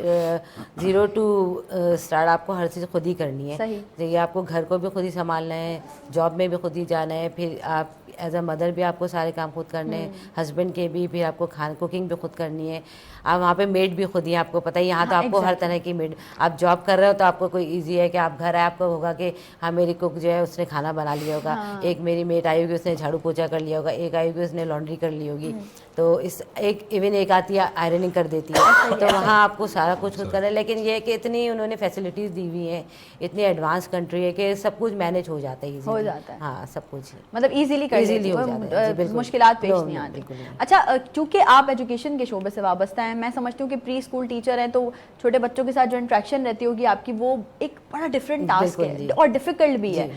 C: 0 टू स्टार्ट आपको हर चीज़ खुद ही करनी है। जैसे आपको घर को भी खुद ही संभालना है, जॉब में भी खुद ही जाना है, फिर आप एज अ मदर भी आपको सारे काम खुद करने हैं, हस्बैंड के भी, फिर आपको खाना कुकिंग भी खुद करनी है। आप वहाँ पे मेड भी खुद ही, आपको पता है यहाँ तो आपको हर तरह की मेड, आप जॉब कर रहे हो तो आपको कोई इजी है कि आप घर आए आपको होगा कि हाँ मेरी कुक जो है उसने खाना बना लिया होगा, एक मेरी मेड आई होगी उसने झाड़ू पोछा कर लिया होगा, एक आई होगी उसने लॉन्ड्री कर ली होगी, तो इस एक इवन एक आती है आयरनिंग कर देती है। तो वहाँ आपको सारा कुछ खुद करना है। लेकिन ये है कि इतनी उन्होंने फैसिलिटीज़ दी हुई हैं, इतनी एडवांस कंट्री है कि सब कुछ मैनेज हो जाता है,
A: हो जाता है।
C: हाँ सब कुछ
A: मतलब इजीली हो जाता है, मुश्किलात पेश नहीं आती। अच्छा, क्योंकि आप एजुकेशन के शोबे से वाबस्ता हैं, मैं समझती हूँ कि प्री स्कूल टीचर हैं, तो छोटे बच्चों के साथ जो इंट्रैक्शन रहती होगी आपकी, वो एक बड़ा डिफरेंट टास्क है और डिफिकल्ट भी है।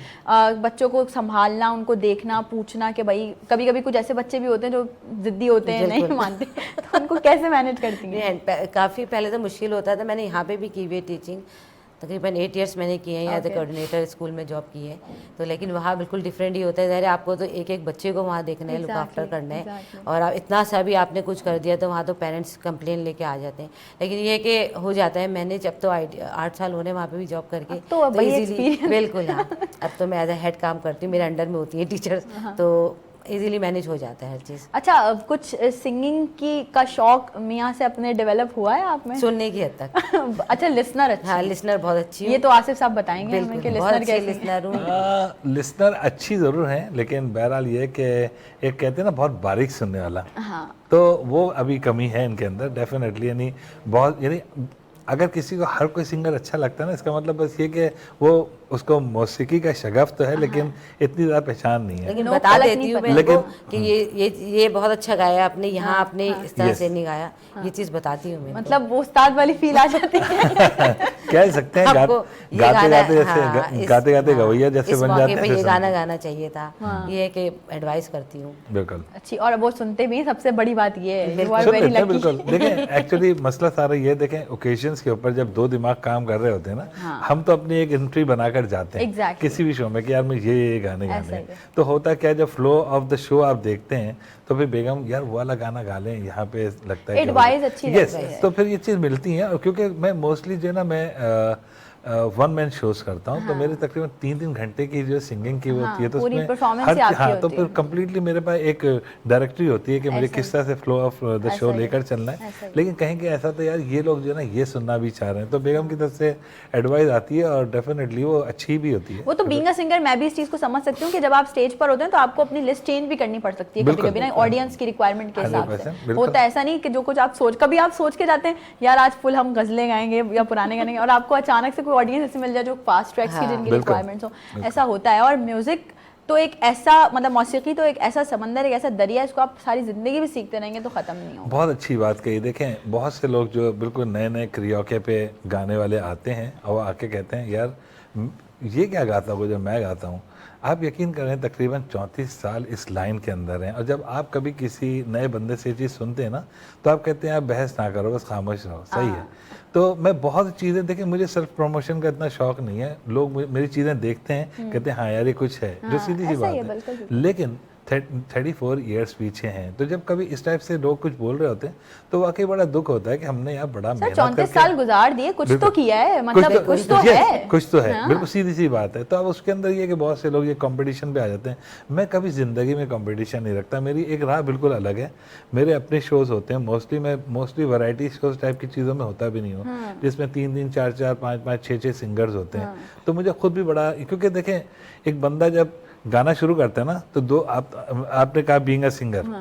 A: बच्चों को संभालना, उनको देखना, पूछना कि भाई, कभी कभी कुछ ऐसे बच्चे भी होते हैं जो जिद्दी होते हैं, नहीं मानते, तो उनको कैसे मैनेज करती हैं?
C: काफ़ी पहले तो मुश्किल होता था। मैंने यहाँ पे भी की हुई है टीचिंग, तकरीबन 8 इयर्स मैंने किए हैं, एज ए कोऑर्डिनेटर स्कूल में जॉब की है। तो लेकिन वहाँ बिल्कुल डिफरेंट ही होता है, ज़ाहिर आपको तो एक एक बच्चे को वहाँ देखना है, लुक आफ्टर करना है, और आप इतना सा भी आपने कुछ कर दिया तो वहाँ तो पेरेंट्स कंप्लेन लेके आ जाते हैं। लेकिन ये कि हो जाता है मैनेज। अब तो 8 साल होने वहाँ पे भी जॉब करके,
A: तो इजीली
C: बिल्कुल। हाँ, अब तो मैं एज ए हेड काम करती हूँ, मेरे अंडर में होती है टीचर्स, तो इजीली मैनेज हो जाता है हर चीज़।
A: अच्छा, कुछ सिंगिंग की का शौक मियाँ से अपने डेवलप हुआ है आप में?
C: सुनने की हद तक।
A: अच्छा, लिसनर अच्छी?
C: हाँ, लिसनर बहुत अच्छी है।
A: ये तो आसिफ साहब बताएंगे हमें कि लिसनर कैसे?
C: लिसनर हूँ।
B: लिसनर अच्छी ज़रूर है, लेकिन बहरहाल ये कि एक कहते हैं ना बहुत बारीक सुनने वाला,
A: हाँ,
B: तो वो अभी कमी है इनके अंदर डेफिनेटली। यानी बहुत, यानी अगर किसी को हर कोई सिंगर अच्छा लगता है ना, इसका मतलब बस ये कि वो उसको मौसीकी का शगफ तो है, लेकिन इतनी ज़्यादा पहचान नहीं है।
C: लेकिन बता देती हूँ मैं कि ये बहुत अच्छा गाया आपने, यहाँ आपने इस तरह से नहीं गाया, ये चीज़ बताती हूँ मैं।
A: मतलब वो उस्ताद वाली फील आ जाती है।
B: कह सकते हैं गाते गाते गवैया जैसे बन जाते हैं।
C: ये गाना गाना चाहिए था, ये है कि एडवाइस करती हूँ।
B: बिल्कुल
A: अच्छी, और वो सुनते भी, सबसे बड़ी बात ये है।
B: बिल्कुल। देखें एक्चुअली मसला सारा ये, देखें ओकेजन्स के ऊपर जब दो दिमाग काम कर रहे होते हैं ना, हम तो अपनी एक एंट्री बनाकर जाते हैं किसी भी शो में कि यार मैं ये गाने गाने हैं। तो होता क्या, जब फ्लो ऑफ द शो आप देखते हैं तो फिर बेगम यार वो वाला गाना गा लें, यहाँ पे लगता है
A: एडवाइस अच्छी
B: है। तो फिर ये चीज़ मिलती है, क्योंकि मैं मोस्टली जो है ना, मैं वन मैन शोज करता हूँ, तो मेरे तकरीबन 3-3 घंटे की जो सिंगिंग की होती है, तो
A: पूरी
B: उसमें
A: performance ही आपकी
B: तो
A: होती
B: फिर
A: है।
B: कम्प्लीटली मेरे पास एक डायरेक्टरी होती है कि मुझे किस तरह से फ्लो ऑफ द शो लेकर चलना है। लेकिन कहीं कि ऐसा तो यार ये लोग जो है ना ये सुनना भी चाह रहे हैं, तो बेगम की तरफ से एडवाइस आती है और डेफिनेटली वो अच्छी भी होती है।
A: वो तो बीइंग अ सिंगर मैं भी इस चीज को समझ सकती हूँ कि जब आप स्टेज पर होते हैं तो आपको अपनी लिस्ट चेंज भी करनी पड़ सकती है कभी कभी ना, ऑडियंस की रिक्वायरमेंट के हिसाब से। होता है ऐसा नहीं कि जो कुछ आप कभी आप सोच के जाते हैं यार आज फुल हम गजलें गाएंगे या पुराने गाने, और आपको अचानक से कोई ऑडियंस ऐसी मिल जाए जो फास्ट ट्रैक्स की जिनकी रिक्वायरमेंट्स हो, ऐसा होता है। और म्यूजिक तो एक ऐसा मतलब मौसीकी तो एक ऐसा समंदर, एक ऐसा दरिया, इसको आप सारी जिंदगी भी सीखते रहेंगे तो खत्म नहीं होगा।
B: बहुत अच्छी बात कही। देखें बहुत से लोग जो बिल्कुल नए नए करियोके पे गाने वाले आते हैं और वो आके कहते हैं यार ये क्या गाता हो जो मैं गाता हूँ। आप यकीन करें तकरीबन 34 साल इस लाइन के अंदर हैं, और जब आप कभी किसी नए बंदे से ये चीज़ सुनते हैं ना तो आप कहते हैं आप बहस ना करो, बस खामोश रहो। सही है। तो मैं बहुत चीज़ें देखें, मुझे सेल्फ प्रमोशन का इतना शौक नहीं है, लोग मेरी चीज़ें देखते हैं कहते हैं हाँ यार ये कुछ है, जो सीधी सी बात है। लेकिन 34 ईयर्स पीछे हैं, तो जब कभी इस टाइप से लोग कुछ बोल रहे होते हैं तो वाकई बड़ा दुख होता है कि हमने यहाँ बड़ा मेहनत करके
A: 34 साल गुजार दिए, कुछ तो किया है, मतलब कुछ तो है,
B: कुछ तो है। बिल्कुल सीधी सी बात है। तो अब उसके अंदर ये कि बहुत से लोग ये कंपटीशन पे आ जाते हैं। मैं कभी ज़िंदगी में कंपटीशन नहीं रखता, मेरी एक राह बिल्कुल अलग है। मेरे अपने शोज़ होते हैं, मोस्टली वैरायटी शोज़ टाइप की चीज़ों में होता भी नहीं हूँ, जिसमें 3-3, 4-4, 5-5, 6-6 सिंगर्स होते हैं। तो मुझे खुद भी बड़ा, क्योंकि देखें एक बंदा जब गाना शुरू करते हैं ना तो आपने कहा बीइंग अ सिंगर,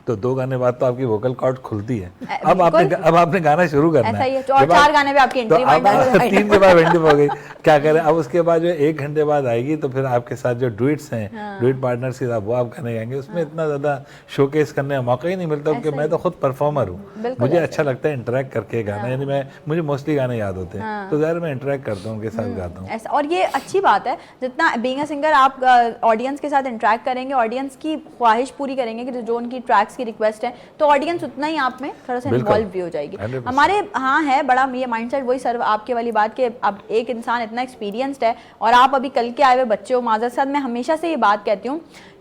B: तो 2 गाने बाद तो आपकी वोकल कॉर्ड खुलती है। अब आपने गाना शुरू करना है,
A: है और 4 गाने पे आपकी एंट्री
B: तो अब 3 के बाद एंट्री हो गई, क्या करें। अब उसके बाद जो 1 घंटे बाद आएगी तो फिर आपके साथ जो डुएट्स हैं, डुएट पार्टनर्स के साथ वो आप गाने गाएंगे, उसमें इतना ज़्यादा शोकेस करने का मौका ही नहीं मिलता, क्योंकि मैं तो खुद परफॉर्मर हूँ। मुझे अच्छा लगता है इंटरेक्ट करके गाना, यानी मुझे मोस्टली गाने याद होते हैं तो ज़ाहिर मैं इंटरेक्ट करता हूँ, उनके साथ गाता हूँ।
A: और ये अच्छी बात है, जितना बीइंग अ सिंगर आप ऑडियंस के साथ इंटरेक्ट करेंगे, ऑडियंस की ख्वाहिश पूरी करेंगे कि जो उनकी ट्रैक्स की रिक्वेस्ट है, तो ऑडियंस उतना ही आप में थोड़ा सा इन्वॉल्व भी हो जाएगी। हमारे हाँ है बड़ा ये माइंडसेट, वही सर आपके वाली बात कि अब एक इंसान इतना एक्सपीरियंस्ड है और आप अभी कल के आए हुए बच्चे हो। माज़रत साथ मैं हमेशा से ये बात कहती हूँ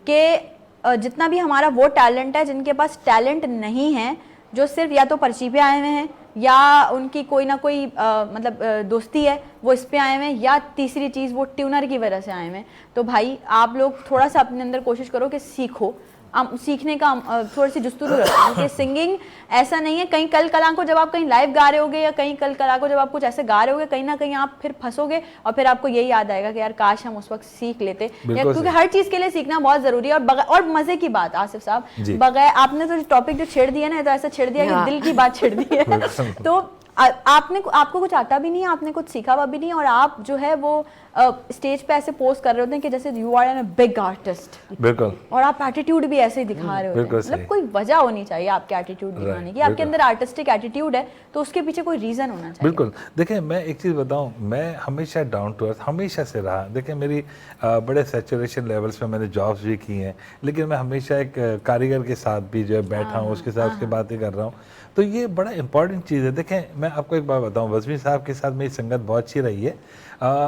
A: कि जितना भी हमारा वो टैलेंट है, जिनके पास टैलेंट नहीं है, जो सिर्फ या तो पर्ची पे आए हुए हैं या उनकी कोई ना कोई मतलब दोस्ती है वो इस पे आए हुए हैं, या तीसरी चीज़ वो ट्यूनर की वजह से आए हुए हैं, तो भाई आप लोग थोड़ा सा अपने अंदर कोशिश करो कि सीखो, सीखने का थोड़ी सी जुस्तुजू रखो कि सिंगिंग ऐसा नहीं है कहीं कल कला को जब आप कहीं लाइव गा रहे होगे या कहीं कल कला को जब आप कुछ ऐसे गा रहे होगे, कहीं ना कहीं आप फिर फंसोगे और फिर आपको यही याद आएगा कि यार काश हम उस वक्त सीख लेते, क्योंकि हर चीज़ के लिए सीखना बहुत ज़रूरी है। और मज़े की बात आसिफ साहब, बगैर आपने तो टॉपिक जो छेड़ दिया ना, तो ऐसा छेड़ दिया कि दिल की बात छेड़ दी है। तो आपको कुछ आता भी नहीं है, आपने कुछ सीखा हुआ भी नहीं, और आप जो है वो स्टेज पे ऐसे पोस्ट कर रहे होते हैं कि जैसे you are an big artist, बिल्कुल, और आप एटीट्यूड भी ऐसे ही दिखा रहे होते हैं। मतलब कोई वजह होनी चाहिए आपके एटीट्यूड दिखाने की, आपके अंदर आर्टिस्टिक एटीट्यूड है तो उसके पीछे कोई रीजन होना चाहिए।
B: बिल्कुल। देखिए मैं एक चीज़ बताऊं, मैं हमेशा डाउन टू अर्थ हमेशा से रहा। देखिए मेरी बड़े सैचुरेशन लेवल्स पे मैंने जॉब्स भी की हैं, लेकिन मैं हमेशा एक कारीगर के साथ भी जो है बैठा हूँ, उसके साथ उसकी बातें कर रहा हूँ, तो ये बड़ा इंपॉर्टेंट चीज़ है। देखें मैं आपको एक बात बताऊं, वज़मी साहब के साथ मेरी संगत बहुत अच्छी रही है।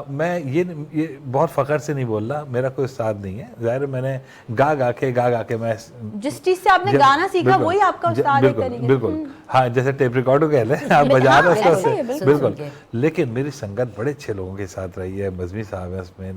B: मैं ये बहुत फ़ख्र से नहीं बोल रहा, मेरा कोई उस्ताद नहीं है, ज़ाहिर मैंने गा के मैं
A: जिस चीज़ से आपने गाना सीखा वही आपका उस्ताद है,
B: बिल्कुल हाँ, जैसे टेप रिकॉर्डर कह लें आप बजा रहे हो उससे, बिल्कुल। लेकिन मेरी संगत बड़े अच्छे लोगों के साथ रही है। मज़मी साहब हैं, उसमें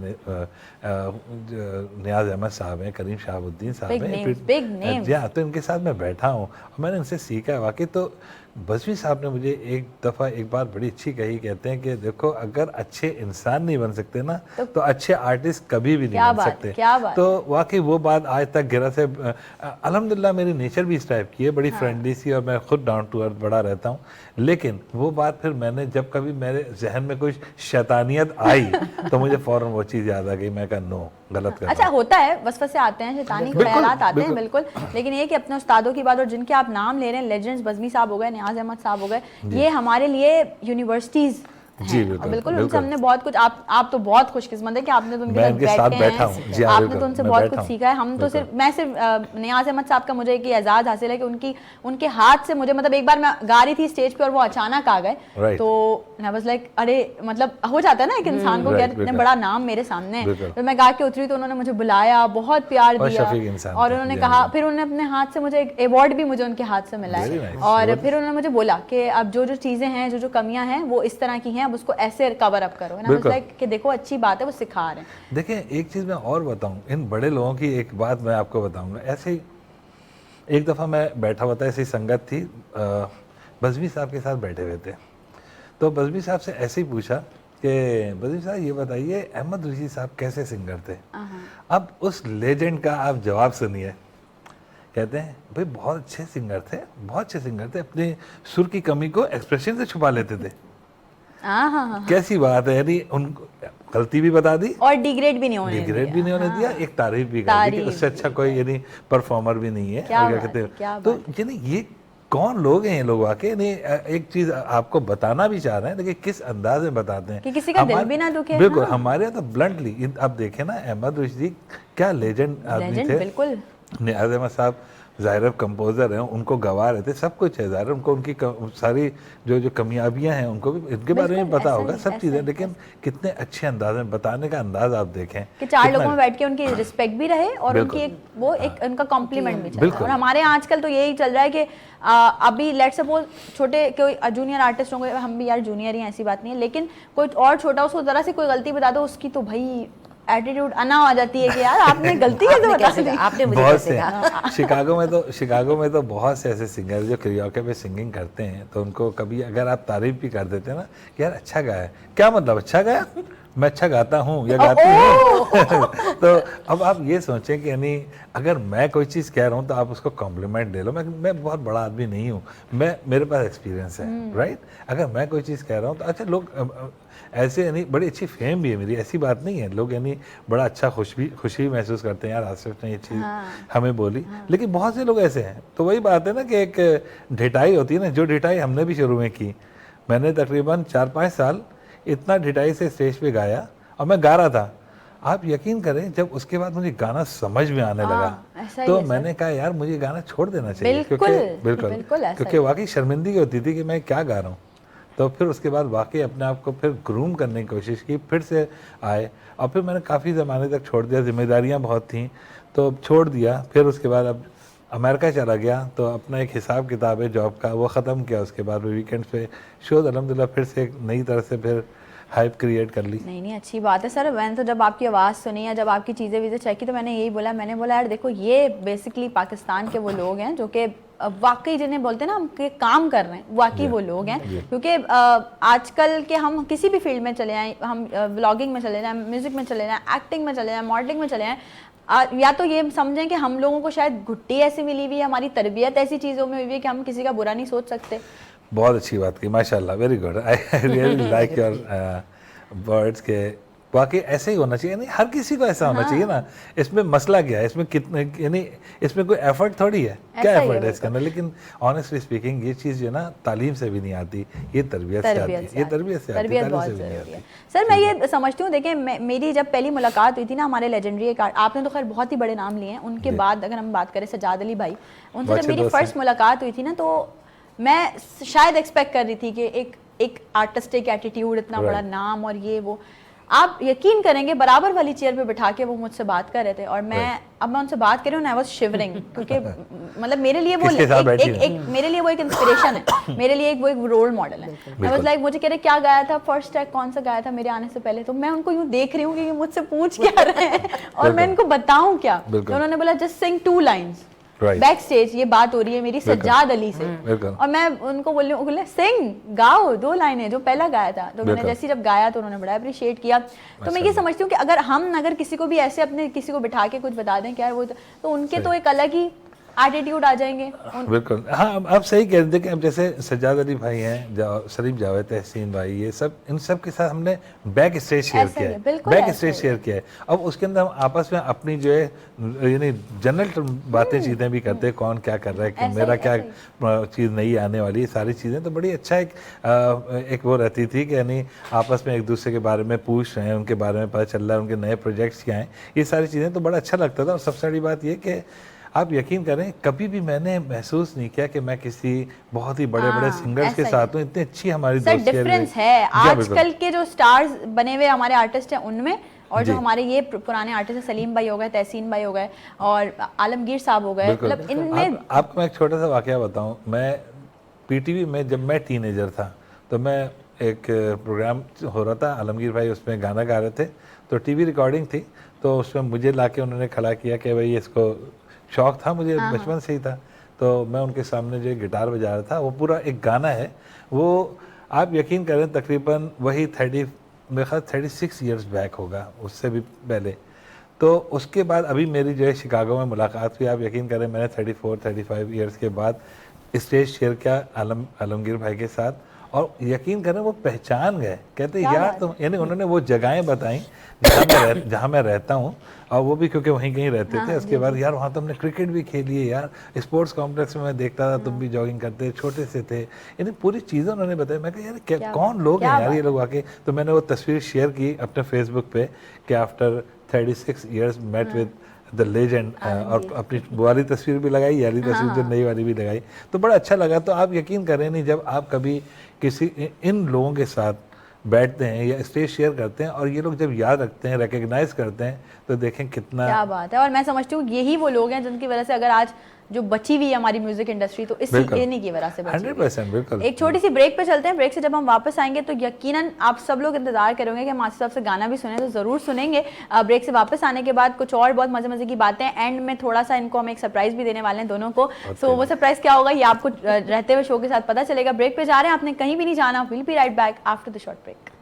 B: नियाज़ अहमद साहब हैं, करीम शहाबुद्दीन साहब हैं, जी हाँ, तो इनके साथ मैं बैठा हूँ और मैंने इनसे सीखा है वाकई। तो बज़मी साहब ने मुझे एक बार बड़ी अच्छी कही, कहते हैं कि देखो अगर अच्छे इंसान नहीं बन सकते ना तो अच्छे आर्टिस्ट कभी भी नहीं बन सकते। तो वाकई वो बात आज तक गिरा से अल्हम्दुलिल्लाह मेरी नेचर भी इस टाइप की है, बड़ी फ्रेंडली सी, और मैं खुद डाउन टू अर्थ बड़ा रहता हूँ। लेकिन वो बात फिर मैंने जब कभी मेरे जहन में कुछ शैतानियत आई तो मुझे फ़ौरन वो चीज़ याद आ गई, मैं कहा नो, गलत कर।
A: अच्छा होता है, वसवसे आते हैं, शैतानी ख्यालात आते हैं, बिल्कुल। लेकिन ये कि अपने उस्तादों की बात और जिनके आप नाम ले रहे हैं, लेजेंड्स बज़मी साहब हो गए, नियाज़ अहमद साहब हो गए, ये हमारे लिए यूनिवर्सिटीज़
B: जी
A: बिल्कुल उनसे हमने बहुत कुछ, आप तो बहुत खुशकिस्मत है कि आपने तो उनके साथ बैठे हैं, आपने तो उनसे बहुत कुछ सीखा है। हम तो मैं सिर्फ नियाज़ अहमद साहब का मुझे एक एजाज़ हासिल है कि उनके हाथ से मुझे, मतलब एक बार मैं गा रही थी स्टेज पे और वो अचानक आ गए, तो आई वाज लाइक अरे, मतलब हो जाता है ना एक इंसान को, यार इतने बड़ा नाम मेरे सामने है। तो मैं गा के उतरी तो उन्होंने मुझे बुलाया, बहुत प्यार दिया, और उन्होंने कहा, फिर उन्होंने अपने हाथ से मुझे एक अवार्ड भी मुझे उनके हाथ से मिला है, और फिर उन्होंने मुझे बोला कि अब जो चीज़ें हैं, जो कमियाँ हैं वो इस तरह की हैं, अब उसको ऐसे कवर अप करो, ना लाइक कि देखो अच्छी बात है, वो सिखा रहे हैं।
B: देखिए एक चीज़ मैं और बताऊं, इन बड़े लोगों की एक बात मैं आपको बताऊंगा। ऐसे ही एक दफ़ा मैं बैठा हुआ था, ऐसी संगत थी, बज़मी साहब के साथ बैठे हुए थे, तो बज़मी साहब से ऐसे ही पूछा कि बज़मी साहब ये बताइए अहमद रशीद साहब कैसे सिंगर थे। अब उस लेजेंड का आप जवाब सुनिए। कहते हैं भाई बहुत अच्छे सिंगर थे, बहुत अच्छे सिंगर थे, अपने सुर की कमी को एक्सप्रेशन से छुपा लेते थे। कैसी बात है, यानी उनको गलती भी बता दी
A: और डिग्रेड भी नहीं होने
B: दिया, एक तारीफ भी कर दी कि उससे अच्छा कोई यानी परफॉर्मर भी नहीं है। क्या कहते हैं, तो यानी ये कौन लोग हैं ये लोग वाकई। नहीं एक चीज आपको बताना भी चाह रहे हैं, लेकिन किस अंदाज में बताते हैं
A: कि किसी का दिल भी ना दुखे।
B: बिल्कुल हमारे यहाँ तो ब्लंटली आप देखें ना, अहमद रशीद क्या लेजेंड आदमी थे।
A: बिल्कुल
B: नियाज़ अहमद साहब ज़ाहिर कंपोज़र हैं, उनको गवा रहे थे, सब कुछ है ज़ाहिर, उनको उनकी सारी जो कमियाबियाँ हैं उनको भी इनके बारे में पता होगा, सब चीज़ें, लेकिन कितने अच्छे अंदाज में बताने का अंदाज आप देखें
A: कि 4 लोगों में बैठ के उनकी रिस्पेक्ट भी रहे और उनकी एक उनका कॉम्प्लीमेंट भी चले। और हमारे यहाँ आजकल तो यही चल रहा है कि अभी लेट्स सपोज छोटे कोई जूनियर आर्टिस्ट होंगे, हम भी यार जूनियर ही हैं ऐसी बात नहीं है, लेकिन कोई और छोटा उसको ज़रा सी कोई गलती बता दो, उसकी तो भाई एटीट्यूड अना आ जाती है कि यार आपने गलती कैसे बता दी, आपने मुझे
B: बहुत से शिकागो में तो बहुत से ऐसे सिंगर जो करियोके पे सिंगिंग करते हैं, तो उनको कभी अगर आप तारीफ भी कर देते हैं ना कि यार अच्छा गाया, क्या मतलब अच्छा गाया, मैं अच्छा गाता हूँ या गाती हूँ तो अब आप ये सोचें कि यानी अगर मैं कोई चीज़ कह रहा हूँ तो आप उसको कॉम्प्लीमेंट दे लो। मैं बहुत बड़ा आदमी नहीं हूँ, मेरे पास एक्सपीरियंस है, राइट। अगर मैं कोई चीज़ कह रहा हूँ तो अच्छा लोग ऐसे यानी बड़ी अच्छी फेम भी है मेरी, ऐसी बात नहीं है, लोग यानी बड़ा अच्छा खुशी महसूस करते हैं, यार आसिफ ने ये चीज़ हमें बोली। लेकिन बहुत से लोग ऐसे हैं, तो वही बात है ना कि एक ढिठाई होती है ना, जो ढिठाई हमने भी शुरू में की। मैंने तकरीबन 4-5 साल इतना ढिठाई से स्टेज पे गाया और मैं गा रहा था। आप यकीन करें जब उसके बाद मुझे गाना समझ में आने लगा तो मैंने कहा यार मुझे गाना छोड़ देना चाहिए, क्योंकि वाकई शर्मिंदगी होती थी कि मैं क्या गा रहा हूँ। तो फिर उसके बाद वाकई अपने आप को फिर ग्रूम करने की कोशिश की, फिर से आए और फिर मैंने काफ़ी ज़माने तक छोड़ दिया, जिम्मेदारियाँ बहुत थीं तो छोड़ दिया। फिर उसके बाद अब अमेरिका चला गया तो अपना एक हिसाब किताब है जॉब का, वो ख़त्म किया। उसके बाद वीकेंड्स पे शोज़ अल्हम्दुलिल्लाह फिर से एक नई तरह से फिर हाइप क्रिएट कर ली।
A: नहीं अच्छी बात है सर। मैंने तो जब आपकी आवाज़ सुनी या जब आपकी चीज़ें चेक की तो मैंने यही बोला, यार देखो ये बेसिकली पाकिस्तान के वो लोग हैं जो कि वाकई जिन्हें बोलते हैं ना हम के काम कर रहे हैं, वाकई वो लोग हैं। क्योंकि आजकल के हम किसी भी फील्ड में चले जाएँ, हम व्लॉगिंग में चले जाएँ, म्यूज़िक में चले जाएँ, एक्टिंग में चले जाएँ, मॉडलिंग में चले जाएँ, या तो ये समझें कि हम लोगों को शायद घुट्टी ऐसी मिली हुई है, हमारी तरबियत ऐसी चीज़ों में हुई है कि हम किसी का बुरा नहीं सोच सकते।
B: बहुत अच्छी बात की, माशाल्लाह, very good. I really like your words के वाकई ऐसे ही होना चाहिए, नहीं हर किसी को ऐसा होना चाहिए ना। इसमें मसला क्या है, इसमें कितने यानी इसमें कोई एफर्ट थोड़ी है, क्या एफर्ट है इसका ना। लेकिन ऑनेस्टली स्पीकिंग ये चीज़ जो ना तालीम से भी नहीं आती, ये तरबियत से आती है, ये तरबियत से आती है।
A: सर मैं ये समझती हूँ, देखें मेरी जब पहली मुलाकात हुई थी ना हमारे लेजेंडरी एक, आपने तो खैर बहुत ही बड़े नाम लिए हैं, उनके बाद अगर हम बात करें सज्जाद अली भाई, उनसे जब मेरी फर्स्ट मुलाकात हुई थी ना तो मैं शायद एक्सपेक्ट कर रही थी कि एक आर्टिस्टिक एटीट्यूड, इतना बड़ा नाम और ये वो, आप यकीन करेंगे बराबर वाली चेयर पे बिठा के वो मुझसे बात कर रहे थे और अब मैं उनसे बात कर रही हूँ, आई वाज शिवरिंग, क्योंकि मतलब मेरे लिए वो मेरे लिए वो एक इंस्पिरेशन है, मेरे लिए वो एक रोल मॉडल है। आई वाज लाइक, मुझे कह रहे क्या गाया था, फर्स्ट ट्रैक कौन सा गाया था मेरे आने से पहले, तो मैं उनको यूँ देख रही हूँ कि मुझसे पूछ क्या रहे हैं और मैं इनको बताऊँ क्या। तो उन्होंने बोला just sing 2 lines back stage, ये बात हो रही है मेरी सज्जाद अली से, और मैं उनको बोले सिंग गाओ 2 लाइनें जो पहला गाया था। तो मैंने जैसे जब गाया तो उन्होंने बड़ा अप्रिशिएट किया। तो मैं ये समझती हूँ कि अगर किसी को भी ऐसे अपने किसी को बिठा के कुछ बता दें क्या वो, तो उनके तो एक अलग ही एटीट्यूड आ जाएंगे।
B: बिल्कुल, हाँ आप सही कह रहे थे कि अब जैसे सज्जाद अली भाई हैं, सलीम जावेद, तहसीन भाई, ये सब इन सब के साथ हमने बैक स्टेज शेयर किया है, बैक स्टेज शेयर किया है। अब उसके अंदर हम आपस में अपनी जो है यानी जनरल बातें चीज़ें भी करते हैं, कौन क्या कर रहा है, कि मेरा क्या चीज़ नई आने वाली है, सारी चीज़ें तो बड़ी अच्छा एक वो रहती थी कि यानी आपस में एक दूसरे के बारे में पूछ रहे हैं, उनके बारे में पता चल रहा है, उनके नए प्रोजेक्ट्स क्या हैं, ये सारी चीज़ें तो बड़ा अच्छा लगता था। और सबसे बड़ी बात ये कि आप यकीन करें कभी भी मैंने महसूस नहीं किया कि मैं किसी बहुत ही बड़े सिंगर्स के साथ हूँ, इतनी अच्छी हमारी दोस्ती
A: डिफरेंस है आजकल के जो स्टार्स बने हुए हमारे आर्टिस्ट हैं उनमें, और जो हमारे ये पुराने आर्टिस्ट हैं, सलीम भाई हो गए, तहसीन भाई हो गए और आलमगीर साहब हो गए, मतलब इनमें
B: आपको मैं एक छोटा सा वाकया बताऊँ। मैं पीटीवी में जब मैं टीनेजर था तो मैं एक प्रोग्राम हो रहा था, आलमगीर भाई उसमें गाना गा रहे थे, तो टीवी रिकॉर्डिंग थी, तो उसमें मुझे लाके उन्होंने खड़ा किया कि भाई इसको शौक़ था मुझे बचपन से ही था, तो मैं उनके सामने जो गिटार बजा रहा था, वो पूरा एक गाना है, वो आप यकीन करें तकरीबन वही 36 ईयर्स बैक होगा, उससे भी पहले। तो उसके बाद अभी मेरी जो है शिकागो में मुलाकात हुई, आप यकीन करें मैंने 34-35 ईयर्स के बाद स्टेज शेयर किया आलमगीर भाई के साथ, और यकीन करें वो पहचान गए, कहते यार तुम, यानी उन्होंने वो जगहें बताई जहाँ मैं रहता हूँ, और वो भी क्योंकि वहीं कहीं रहते थे। उसके बाद यार वहाँ तुमने क्रिकेट भी खेली है यार, स्पोर्ट्स कॉम्प्लेक्स में मैं देखता था तुम भी जॉगिंग करते, छोटे से थे, यानी पूरी चीज़ें उन्होंने बताई। मैं कहा यार कौन लोग हैं यार ये लोग आके, तो मैंने वो तस्वीर शेयर की अपने फेसबुक पे कि after 36 years met with the legend, और अपनी वाली तस्वीर भी लगाई, यारी तस्वीर जो नई वाली भी लगाई, तो बड़ा अच्छा लगा। तो आप यकीन करें नहीं, जब आप कभी किसी इन लोगों के साथ बैठते हैं या स्टेज शेयर करते हैं और ये लोग जब याद रखते हैं, रिकग्नाइज करते हैं, तो देखें कितना
A: क्या बात है। और मैं समझती हूँ यही वो लोग हैं जिनकी वजह से अगर आज जो बची हुई है हमारी म्यूजिक इंडस्ट्री, तो इसी इन्हीं की वजह से बची
B: 100% बिल्कुल।
A: एक छोटी सी ब्रेक पे चलते हैं, ब्रेक से जब हम वापस आएंगे तो यकीनन आप सब लोग इंतजार करेंगे कि हम आसिफ साहब से गाना भी सुने, तो जरूर सुनेंगे। ब्रेक से वापस आने के बाद कुछ और बहुत मजे मजे की बातें, एंड में थोड़ा सा इनको हम एक सरप्राइज भी देने वाले हैं दोनों को। सो वो सरप्राइज क्या होगा ये आपको रहते हुए शो के साथ पता चलेगा। ब्रेक पे जा रहे हैं, आपने कहीं भी नहीं जाना, will be right back after the short break.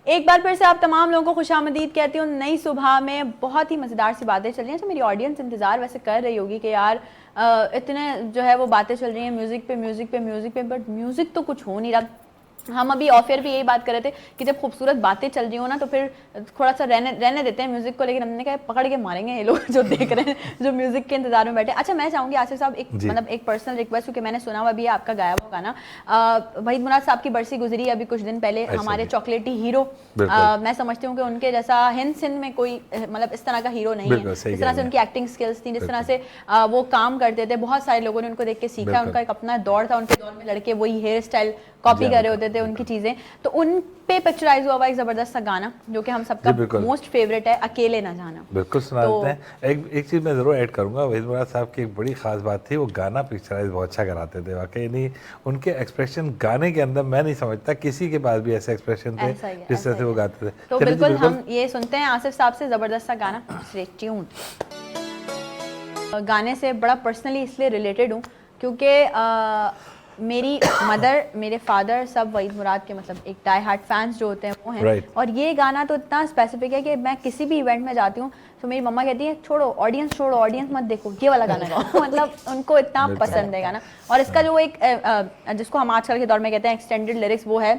A: एक बार फिर से आप तमाम लोगों को खुशामदीद कहती हूँ नई सुबह में। बहुत ही मज़ेदार सी बातें चल रही हैं। अच्छा, मेरी ऑडियंस इंतज़ार वैसे कर रही होगी कि यार इतने जो है वो बातें चल रही हैं म्यूज़िक पे, बट म्यूज़िक तो कुछ हो नहीं रहा। हम अभी ऑफियर भी यही बात कर रहे थे कि जब खूबसूरत बातें चल रही हो ना तो फिर थोड़ा सा रहने देते हैं म्यूजिक को, लेकिन हमने कहा पकड़ के मारेंगे ये लोग जो देख रहे हैं, जो म्यूजिक के इंतजार में बैठे। अच्छा, मैं चाहूंगी आसिफ साहब एक मतलब एक पर्सनल रिक्वेस्ट, क्योंकि मैंने सुना हुआ भी है आपका गाया हुआ गाना, वहीद मुराद साहब की बरसी गुजरी अभी कुछ दिन पहले, हमारे चॉकलेटी हीरो। मैं समझती हूँ कि उनके जैसा हिंद सिंध में कोई मतलब इस तरह का हीरो नहीं है। जिस तरह से उनकी एक्टिंग स्किल्स थी, जिस तरह से वो काम करते थे, बहुत सारे लोगों ने उनको देख के सीखा। उनका एक अपना दौर था, उनके दौर में लड़के वही हेयर स्टाइल कॉपी कर रहे होते थे उनकी चीजें, तो उन पे पिक्चराइज हुआ एक जबरदस्त सा गाना जो कि हम सबका मोस्ट फेवरेट है, अकेले ना जाना।
B: बिल्कुल सुना देते हैं। एक चीज मैं जरूर ऐड करूंगा, वहीद मुराद साहब की एक बड़ी खास बात थी, वो गाना पिक्चराइज बहुत अच्छा कराते थे वाकई। नहीं, उनके एक्सप्रेशन गाने के अंदर मैं नहीं समझता किसी के पास भी ऐसे एक्सप्रेशन थे जिस तरह से वो गाते थे।
A: तो बिल्कुल हम ये सुनते हैं आसिफ साहब से जबरदस्त सा गाना, स्टे ट्यून्ड। गाने से बड़ा पर्सनली इसलिए रिलेटेड हूँ क्योंकि मेरी मदर, मेरे फादर सब वहीद मुराद के मतलब एक डाई हार्ट फैंस जो होते हैं वो हैं। और ये गाना तो इतना स्पेसिफिक है कि मैं किसी भी इवेंट में जाती हूँ तो मेरी मम्मा कहती है छोड़ो ऑडियंस मत देखो, ये वाला गाना गाओ। मतलब उनको इतना पसंद है गाना। और इसका जो एक जिसको हम आजकल के दौर में कहते हैं एक्सटेंडेड लिरिक्स, वो है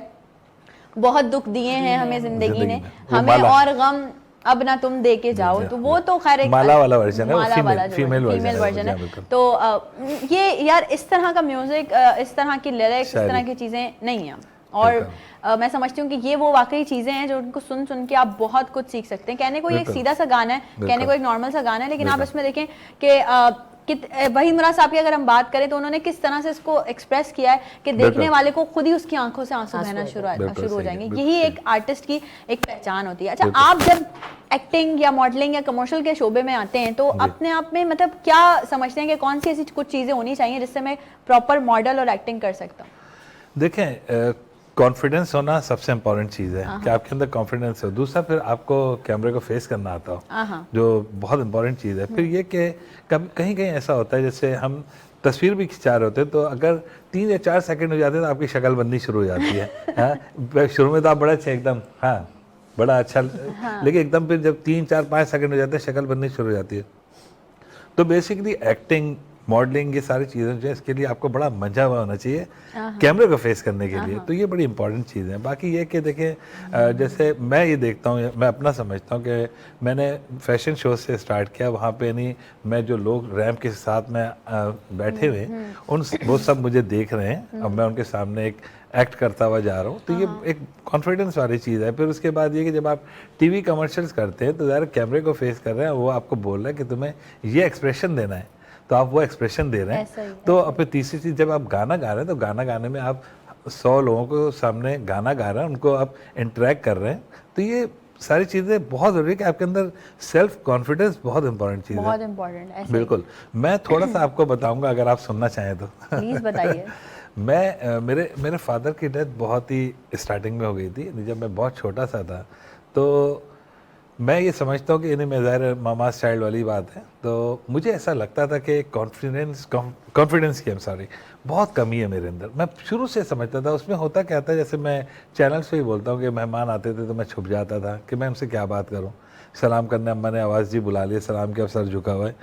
A: बहुत दुख दिए हैं हमें जिंदगी ने, हमें और गम अब ना तुम दे के जाओ। तो वो तो खैर एक
B: माला वाला वर्जन है,
A: फीमेल वर्जन है। तो ये यार इस तरह का म्यूजिक, इस तरह की लिरिक्स, इस तरह की चीजें नहीं है। और मैं समझती हूँ कि ये वो वाकई चीजें हैं जो उनको सुन सुन के आप बहुत कुछ सीख सकते हैं। कहने को एक सीधा सा गाना है, कहने को एक नॉर्मल सा गाना है, लेकिन आप इसमें देखें कि वहीद मुराद साहब की अगर हम बात करें तो उन्होंने किस तरह से इसको एक्सप्रेस किया है कि देखने वाले को खुद ही उसकी आंखों से आंसू बहना शुरू हो जाएंगे। यही एक आर्टिस्ट की एक पहचान होती है। अच्छा, आप जब एक्टिंग या मॉडलिंग या कमर्शियल के शोबे में आते हैं तो अपने आप में मतलब क्या समझते हैं कि कौन सी ऐसी कुछ चीजें होनी चाहिए जिससे मैं प्रॉपर मॉडल और एक्टिंग कर सकता हूँ?
B: देखें, कॉन्फिडेंस होना सबसे इम्पोर्टेंट चीज़ है कि आपके अंदर कॉन्फिडेंस हो। दूसरा, फिर आपको कैमरे को फेस करना आता हो, जो बहुत इम्पोर्टेंट चीज़ है। फिर ये कि कहीं कहीं ऐसा होता है जैसे हम तस्वीर भी खिंचा रहे होते हैं तो अगर 3 या 4 सेकंड हो जाते हैं तो आपकी शक्ल बननी शुरू हो जाती है। शुरू में तो आप बड़ा अच्छा एकदम बड़ा अच्छा, लेकिन एकदम फिर जब 3, 4, 5 सेकंड हो जाते हैं शक्ल बननी शुरू हो जाती है। तो बेसिकली एक्टिंग मॉडलिंग, ये सारी चीज़ें जो है इसके लिए आपको बड़ा मंझा हुआ होना चाहिए कैमरे को फेस करने के लिए। तो ये बड़ी इंपॉर्टेंट चीज़ है। बाकी ये कि देखें, जैसे मैं ये देखता हूँ, मैं अपना समझता हूँ कि मैंने फैशन शो से स्टार्ट किया, वहाँ पे नहीं मैं जो लोग रैंप के साथ में बैठे हुए हैं वो सब मुझे देख रहे हैं, अब मैं उनके सामने एक एक्ट करता हुआ जा रहा हूँ। तो ये एक कॉन्फिडेंस वाली चीज़ है। फिर उसके बाद ये कि जब आप टीवी कमर्शियल्स करते हैं तो ज़रा कैमरे को फेस कर रहे हैं, वो आपको बोल रहा है कि तुम्हें ये एक्सप्रेशन देना है, तो आप वो एक्सप्रेशन दे रहे हैं। तो अब तीसरी चीज़, जब आप गाना गा रहे हैं तो गाना गाने में आप 100 लोगों को सामने गाना गा रहे हैं, उनको आप इंटरेक्ट कर रहे हैं। तो ये सारी चीज़ें बहुत ज़रूरी है कि आपके अंदर सेल्फ कॉन्फिडेंस बहुत इंपॉर्टेंट चीज़ है।
A: बहुत इंपॉर्टेंट है।
B: बिल्कुल। मैं थोड़ा सा आपको बताऊंगा अगर आप सुनना चाहें तो।
A: प्लीज़ बताइए।
B: मैं मेरे फादर की डेथ बहुत ही स्टार्टिंग में हो गई थी, जब मैं बहुत छोटा सा था। तो मैं ये समझता हूँ कि इन्हें मैं ज़ाहिर मामा चाइल्ड वाली बात है। तो मुझे ऐसा लगता था कि कॉन्फिडेंस की बहुत कमी है मेरे अंदर। मैं शुरू से समझता था। उसमें होता क्या था, जैसे मैं चैनल्स पे ही बोलता हूँ कि मेहमान आते थे तो मैं छुप जाता था कि मैं उनसे क्या बात करूँ। सलाम करने अम्मा ने आवाज़ जी बुला लिया, सलाम के अब सर झुका हुआ है।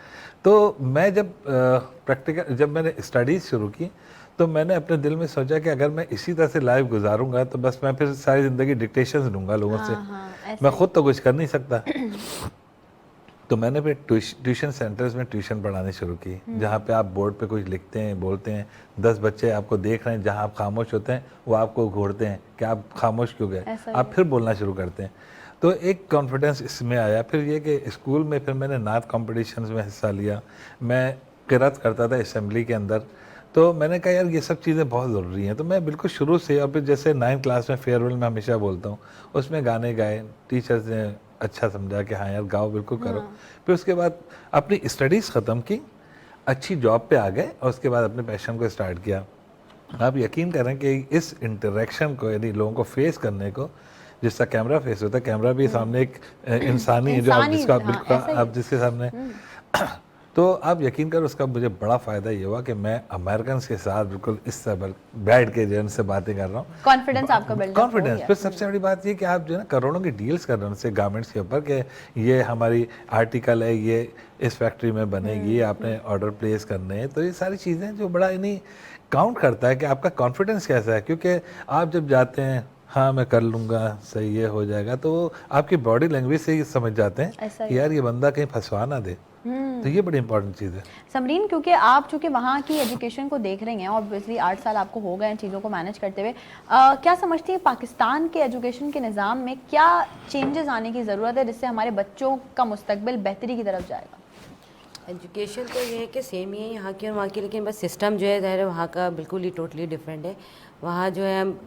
B: तो मैं जब मैंने स्टडीज़ शुरू की तो मैंने अपने दिल में सोचा कि अगर मैं इसी तरह से लाइफ गुजारूंगा तो बस मैं फिर सारी ज़िंदगी डिक्टेशंस दूंगा लोगों से। मैं खुद तो कुछ कर नहीं सकता। तो मैंने फिर ट्यूशन सेंटर्स में ट्यूशन पढ़ानी शुरू की, जहाँ पे आप बोर्ड पे कुछ लिखते हैं, बोलते हैं, 10 बच्चे आपको देख रहे हैं, जहाँ आप खामोश होते हैं वो आपको घूरते हैं कि आप खामोश क्यों गए, आप फिर बोलना शुरू करते हैं। तो एक कॉन्फिडेंस इसमें आया। फिर ये कि स्कूल में फिर मैंने नात कॉम्पिटिशन्स में हिस्सा लिया, मैं क़िरात करता था असेंबली के अंदर। तो मैंने कहा यार ये सब चीज़ें बहुत ज़रूरी हैं। तो मैं बिल्कुल शुरू से, और फिर जैसे 9th क्लास में फेयरवेल में हमेशा बोलता हूँ, उसमें गाने गाए, टीचर्स ने अच्छा समझा कि हाँ यार गाओ, बिल्कुल करो। फिर उसके बाद अपनी स्टडीज़ ख़त्म की, अच्छी जॉब पे आ गए और उसके बाद अपने पैशन को स्टार्ट किया। आप यकीन करें कि इस इंटरेक्शन को, यानी लोगों को फेस करने को, जिसका कैमरा फेस होता है, कैमरा भी सामने एक इंसानी है जो आप जिसके सामने तो आप यकीन करो उसका मुझे बड़ा फ़ायदा ये हुआ कि मैं अमेरिकन के साथ बिल्कुल इस तरह बैठ के जो उनसे बातें कर रहा हूँ।
A: कॉन्फिडेंस आपका बिल्ड
B: कॉन्फिडेंस। फिर सबसे बड़ी बात ये कि आप जो है ना करोड़ों की डील्स कर रहे हैं उनसे गारमेंट्स के ऊपर कि ये हमारी आर्टिकल है, ये इस फैक्ट्री में बनेगी, आपने ऑर्डर प्लेस करने हैं। तो ये सारी चीज़ें जो बड़ा इन्हीं काउंट करता है कि आपका कॉन्फिडेंस कैसा है। क्योंकि आप जब जाते हैं हाँ मैं कर लूँगा, सही ये हो जाएगा, तो आपकी बॉडी लैंग्वेज से ही समझ जाते हैं कि यार ये बंदा कहीं फंसवा ना दे। तो ये बड़ी इंपॉर्टेंट चीज़ है।
A: समरीन, क्योंकि आप चूँकि वहाँ की एजुकेशन को देख रही हैं, ऑब्वियसली 8 साल आपको हो गए हैं चीज़ों को मैनेज करते हुए, क्या समझती हैं पाकिस्तान के एजुकेशन के निज़ाम में क्या चेंजेस आने की ज़रूरत है जिससे हमारे बच्चों का मुस्तकबिल बेहतरी की तरफ जाएगा?
C: एजुकेशन तो ये है कि सेम ही है यहाँ की और वहाँ की, लेकिन बस सिस्टम जो है ज़ाहिर है वहाँ का बिल्कुल ही टोटली डिफरेंट है। वहाँ जो है हम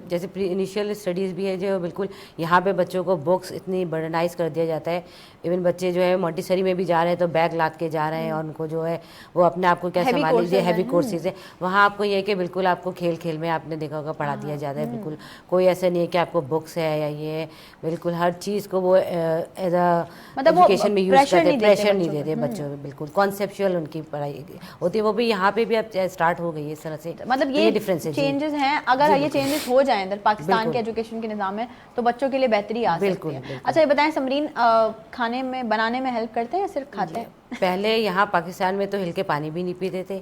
C: जैसे प्री इनिशियल स्टडीज़ भी है जो बिल्कुल, यहाँ पे बच्चों को बुक्स इतनी बर्डनाइज कर दिया जाता है। इवन बच्चे जो है मॉन्टेसरी में भी जा रहे हैं तो बैग लाद के जा रहे हैं और उनको जो है वो अपने आप को क्या संभाल लीजिए, हैवी कोर्सेज है। वहाँ आपको ये है कि बिल्कुल आपको खेल खेल में आपने देखा होगा पढ़ा दिया जाता है। बिल्कुल कोई ऐसा नहीं है कि आपको बुक्स है या ये है, बिल्कुल हर चीज़ को वो एज अ एजुकेशन में यूज़ करते हैं, प्रेशर नहीं देते बच्चों को। बिल्कुल कॉन्सेप्चुअल उनकी पढ़ाई होती है, वो भी यहाँ पे भी अब स्टार्ट हो गई है इस तरह से।
A: मतलब ये डिफरेंस चेंजेस हैं, अगर ये चेंजेस हो जाएं इधर पाकिस्तान के एजुकेशन के निज़ाम में तो बच्चों के लिए बेहतरी आ सकती है। अच्छा ये बताएं समरीन, खाने में बनाने में हेल्प करते हैं या सिर्फ खाते हैं?
C: पहले यहाँ पाकिस्तान में तो हिल के पानी भी नहीं पीते थे,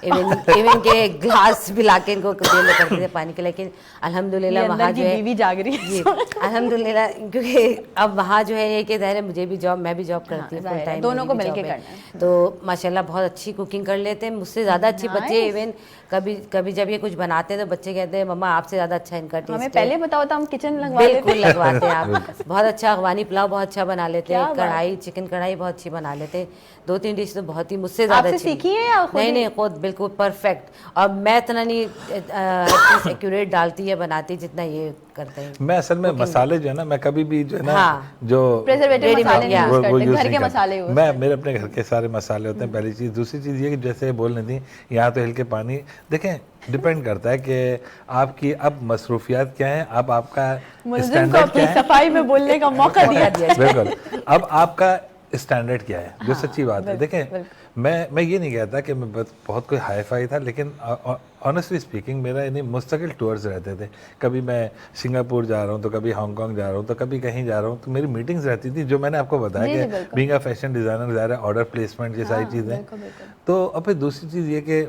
C: इवन के ग्लास भी लाके इनको देने पड़ते थे पानी के। लेकिन अल्हम्दुलिल्लाह वहाँ जो है
A: बीवी जाग रही है
C: अल्हम्दुलिल्लाह, क्योंकि अब वहाँ जो है ये कि ज़ाहिर है मुझे भी जॉब, मैं भी जॉब करती हूँ फुल टाइम,
A: दोनों को मिलके करना है।
C: तो माशाल्लाह बहुत अच्छी कुकिंग कर लेते हैं, मुझसे ज़्यादा अच्छी बच्चे। इवन कभी जब ये कुछ बनाते हैं तो बच्चे कहते हैं मम्मा आपसे ज़्यादा अच्छा इनका टेस्ट है।
A: हमें पहले बताओ तो हम किचन लगवा लेते।
C: बिल्कुल लगवाते हैं आप। बहुत अच्छा अफगानी पुलाव बहुत अच्छा बना लेते हैं, कढ़ाई चिकन कढ़ाई बहुत अच्छी बना लेते हैं, 2-3 डिश तो बहुत ही मुझसे ज़्यादा अच्छी
A: सीखी है या खुद?
C: नहीं खुद बिल्कुल परफेक्ट। और मैं इतना नहीं एक्यूरेट डालती है बनाती जितना ये करते हैं।
B: मैं असल में मसाले जो है ना, मैं कभी भी जो है ना जो
A: प्रिजर्वेटिव मसाले नहीं यूज करते, घर के मसाले यूज।
B: मैं मेरे अपने घर के सारे मसाले होते हैं, पहली चीज़। दूसरी चीज़ ये कि जैसे बोल रही थी यहाँ तो हिल के पानी, देखें डिपेंड करता है कि आपकी अब मसरूफियात क्या है, अब आपका स्टैंडर्ड क्या है।
A: सफाई में बोलने का मौका दिया
B: बिल्कुल, अब आपका स्टैंडर्ड क्या है, जो सच्ची बात है। देखें मैं ये नहीं कहता कि मैं बहुत कोई हाई फाई था, लेकिन ऑनेस्टली स्पीकिंग मेरा यानी मुस्तकिल टूर्स रहते थे। कभी मैं सिंगापुर जा रहा हूँ, तो कभी हांगकांग जा रहा हूँ, तो कभी कहीं जा रहा हूँ, तो मेरी मीटिंग्स रहती थी, जो मैंने आपको बताया कि बीइंग अ फैशन डिज़ाइनर ज़्यादा ऑर्डर प्लेसमेंट ये सारी चीज़ें। तो अब फिर दूसरी चीज़ ये कि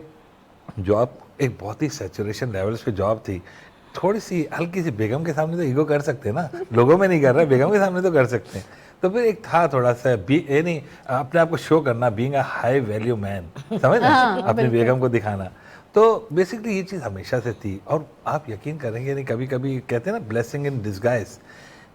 B: जॉब एक बहुत ही सैचुरेशन लेवल्स पे जॉब थी। थोड़ी सी हल्की सी बेगम के सामने तो ईगो कर सकते हैं ना, लोगों में नहीं कर रहा, बेगम के सामने तो कर सकते हैं। तो फिर एक था थोड़ा सा ये नहीं अपने आप को शो करना, being a high value man, समझ ना, अपनी बेगम को दिखाना। तो बेसिकली ये चीज़ हमेशा से थी। और आप यकीन करेंगे नहीं, कभी कभी कहते हैं ना ब्लेसिंग इन डिस्गाइज,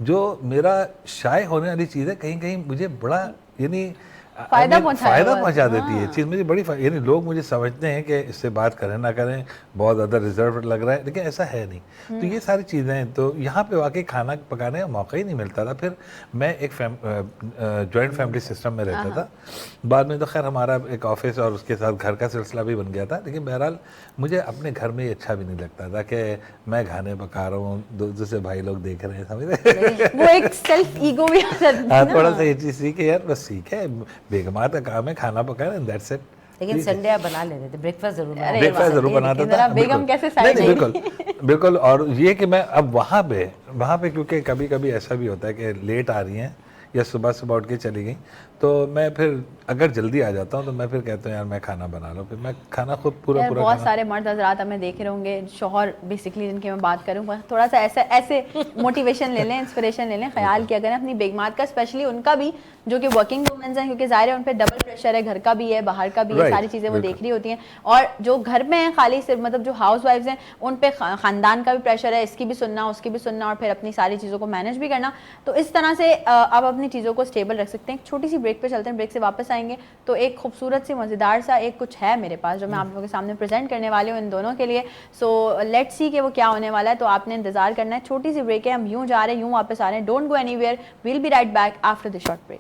B: जो मेरा शाय होने वाली चीज़ है कहीं कहीं मुझे बड़ा यानी
A: फायदा
B: पहुंचा देती है चीज़ मुझे बड़ी। यानी लोग मुझे समझते हैं कि इससे बात करें ना करें, बहुत ज़्यादा रिजर्व लग रहा है, लेकिन ऐसा है नहीं। तो ये सारी चीज़ें, तो यहाँ पे वाकई खाना पकाने का मौका ही नहीं मिलता था। फिर मैं एक जॉइंट फैमिली सिस्टम में रहता था। बाद में तो खैर हमारा एक ऑफिस और उसके साथ घर का सिलसिला भी बन गया था, लेकिन बहरहाल मुझे अपने घर में ये अच्छा भी नहीं लगता था कि मैं खाने पका रहा हूँ, दूसरे भाई लोग देख रहे हैं, समझ
A: वो एक सेल्फ ईगो भी आ जाती है।
B: थोड़ा सा ये चीज़ सीखे यार, बस सीखे, बेगमात का काम है खाना पकाना, दैट्स इट।
C: लेकिन संडे आप बना लेते थे, ब्रेकफास्ट
B: जरूर बनाता था।
A: बेगम कैसे साइड
B: नहीं, बिल्कुल। और ये कि मैं अब वहाँ पे क्योंकि कभी कभी ऐसा भी होता है कि लेट आ रही हैं या सुबह उठ के चली गई, तो मैं फिर अगर जल्दी आ जाता हूँ तो मैं फिर कहता हूँ यार मैं खाना बना लूँ, फिर मैं खाना खुद पूरा
A: बहुत सारे मर्द हजरात हमें देख रहे होंगे, शौहर बेसिकली जिनकी मैं बात करूँ, थोड़ा सा ऐसे मोटिवेशन ले लें, इंस्पिरेशन ले लें, ख्याल किया करें अपनी बेगमात का, स्पेशली उनका भी जो कि वर्किंग वुमेन्स हैं, क्योंकि ज़ाहिर है उन पर डबल प्रेशर है, घर का भी है, बाहर का भी है, सारी चीज़ें वो देख रही होती हैं। और जो घर में है खाली सिर्फ मतलब जो हाउस वाइफ्स हैं, उन पे ख़ानदान का भी प्रेशर है, इसकी भी सुनना, उसकी भी सुनना, और फिर अपनी सारी चीज़ों को मैनेज भी करना। तो इस तरह से आप अपनी चीज़ों को स्टेबल रख सकते हैं। एक छोटी सी ब्रेक पे चलते हैं, ब्रेक से वापस आएंगे तो एक खूबसूरत सी मज़ेदार सा एक कुछ है मेरे पास जो मैं आप लोगों के सामने प्रेजेंट करने वाली हूँ इन दोनों के लिए। सो लेट्स सी कि वो क्या होने वाला है, तो आपने इंतजार करना है। छोटी सी ब्रेक है, हम यूँ जा रहे हैं, यूँ वापस आ रहे हैं। Don't go anywhere, we'll be right back after the short break.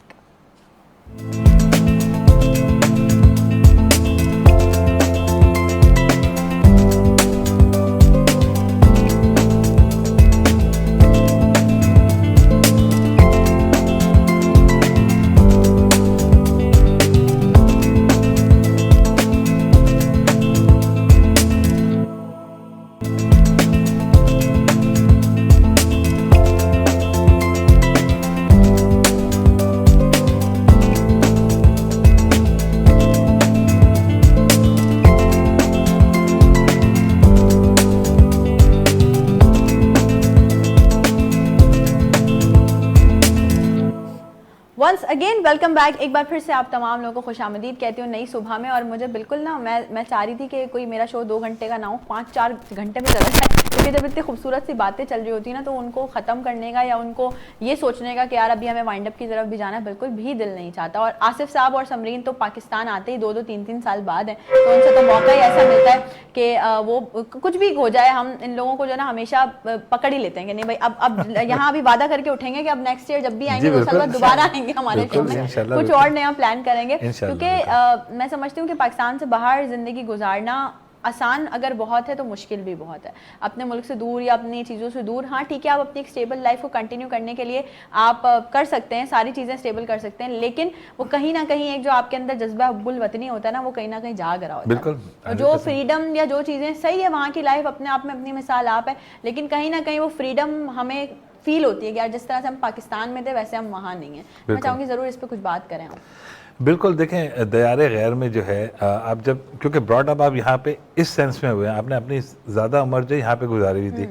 A: Once again welcome back. एक बार फिर से आप तमाम लोगों को खुशामदीद कहती हूँ नई सुबह में। और मुझे बिल्कुल ना मैं चाह रही थी कि कोई मेरा शो 2 घंटे का ना हो, 5-4 घंटे में चला जाए, क्योंकि जब इतनी खूबसूरत सी बातें चल रही होती है ना, तो उनको ख़त्म करने का या उनको ये सोचने का कि यार अभी हमें वाइंड अप की तरफ भी जाना है, बिल्कुल भी दिल नहीं चाहता। और आसिफ साहब और समरीन तो पाकिस्तान आते ही 2-2, 3-3 साल बाद हैं, तो उनसे तो मौका ही ऐसा मिलता है कि वो कुछ भी हो जाए, हम इन लोगों को जो ना हमेशा पकड़ ही लेते हैं कि नहीं भाई अब यहाँ अभी वादा करके उठेंगे कि अब नेक्स्ट ईयर जब भी आएंगे 2 साल बाद दोबारा आएंगे हमारे शो में, कुछ और नया प्लान करेंगे। क्योंकि मैं समझती हूँ कि पाकिस्तान से बाहर ज़िंदगी गुजारना आसान अगर बहुत है तो मुश्किल भी बहुत है। अपने मुल्क से दूर या अपनी चीज़ों से दूर, हाँ ठीक है, आप अपनी एक स्टेबल लाइफ को कंटिन्यू करने के लिए आप कर सकते हैं, सारी चीज़ें स्टेबल कर सकते हैं, लेकिन वो कहीं ना कहीं एक जो आपके अंदर जज्बा हुब्बुल वतनी होता है ना, वो कहीं ना कहीं जाग रहा होता है। जो फ्रीडम या जो चीज़ें सही है, वहाँ की लाइफ अपने आप में अपनी मिसाल आप है, लेकिन कहीं ना कहीं वो फ्रीडम हमें फील होती है कि यार जिस तरह से हम पाकिस्तान में थे वैसे हम वहाँ नहीं हैं। मैं चाहूँगी ज़रूर इस पर कुछ बात करें हम।
B: बिल्कुल, देखें दयारे गैर में जो है आप जब क्योंकि ब्रॉड अप आप यहाँ पे इस सेंस में हुए हैं, आपने अपनी ज़्यादा उम्र जो यहाँ पे गुजारी हुई थी,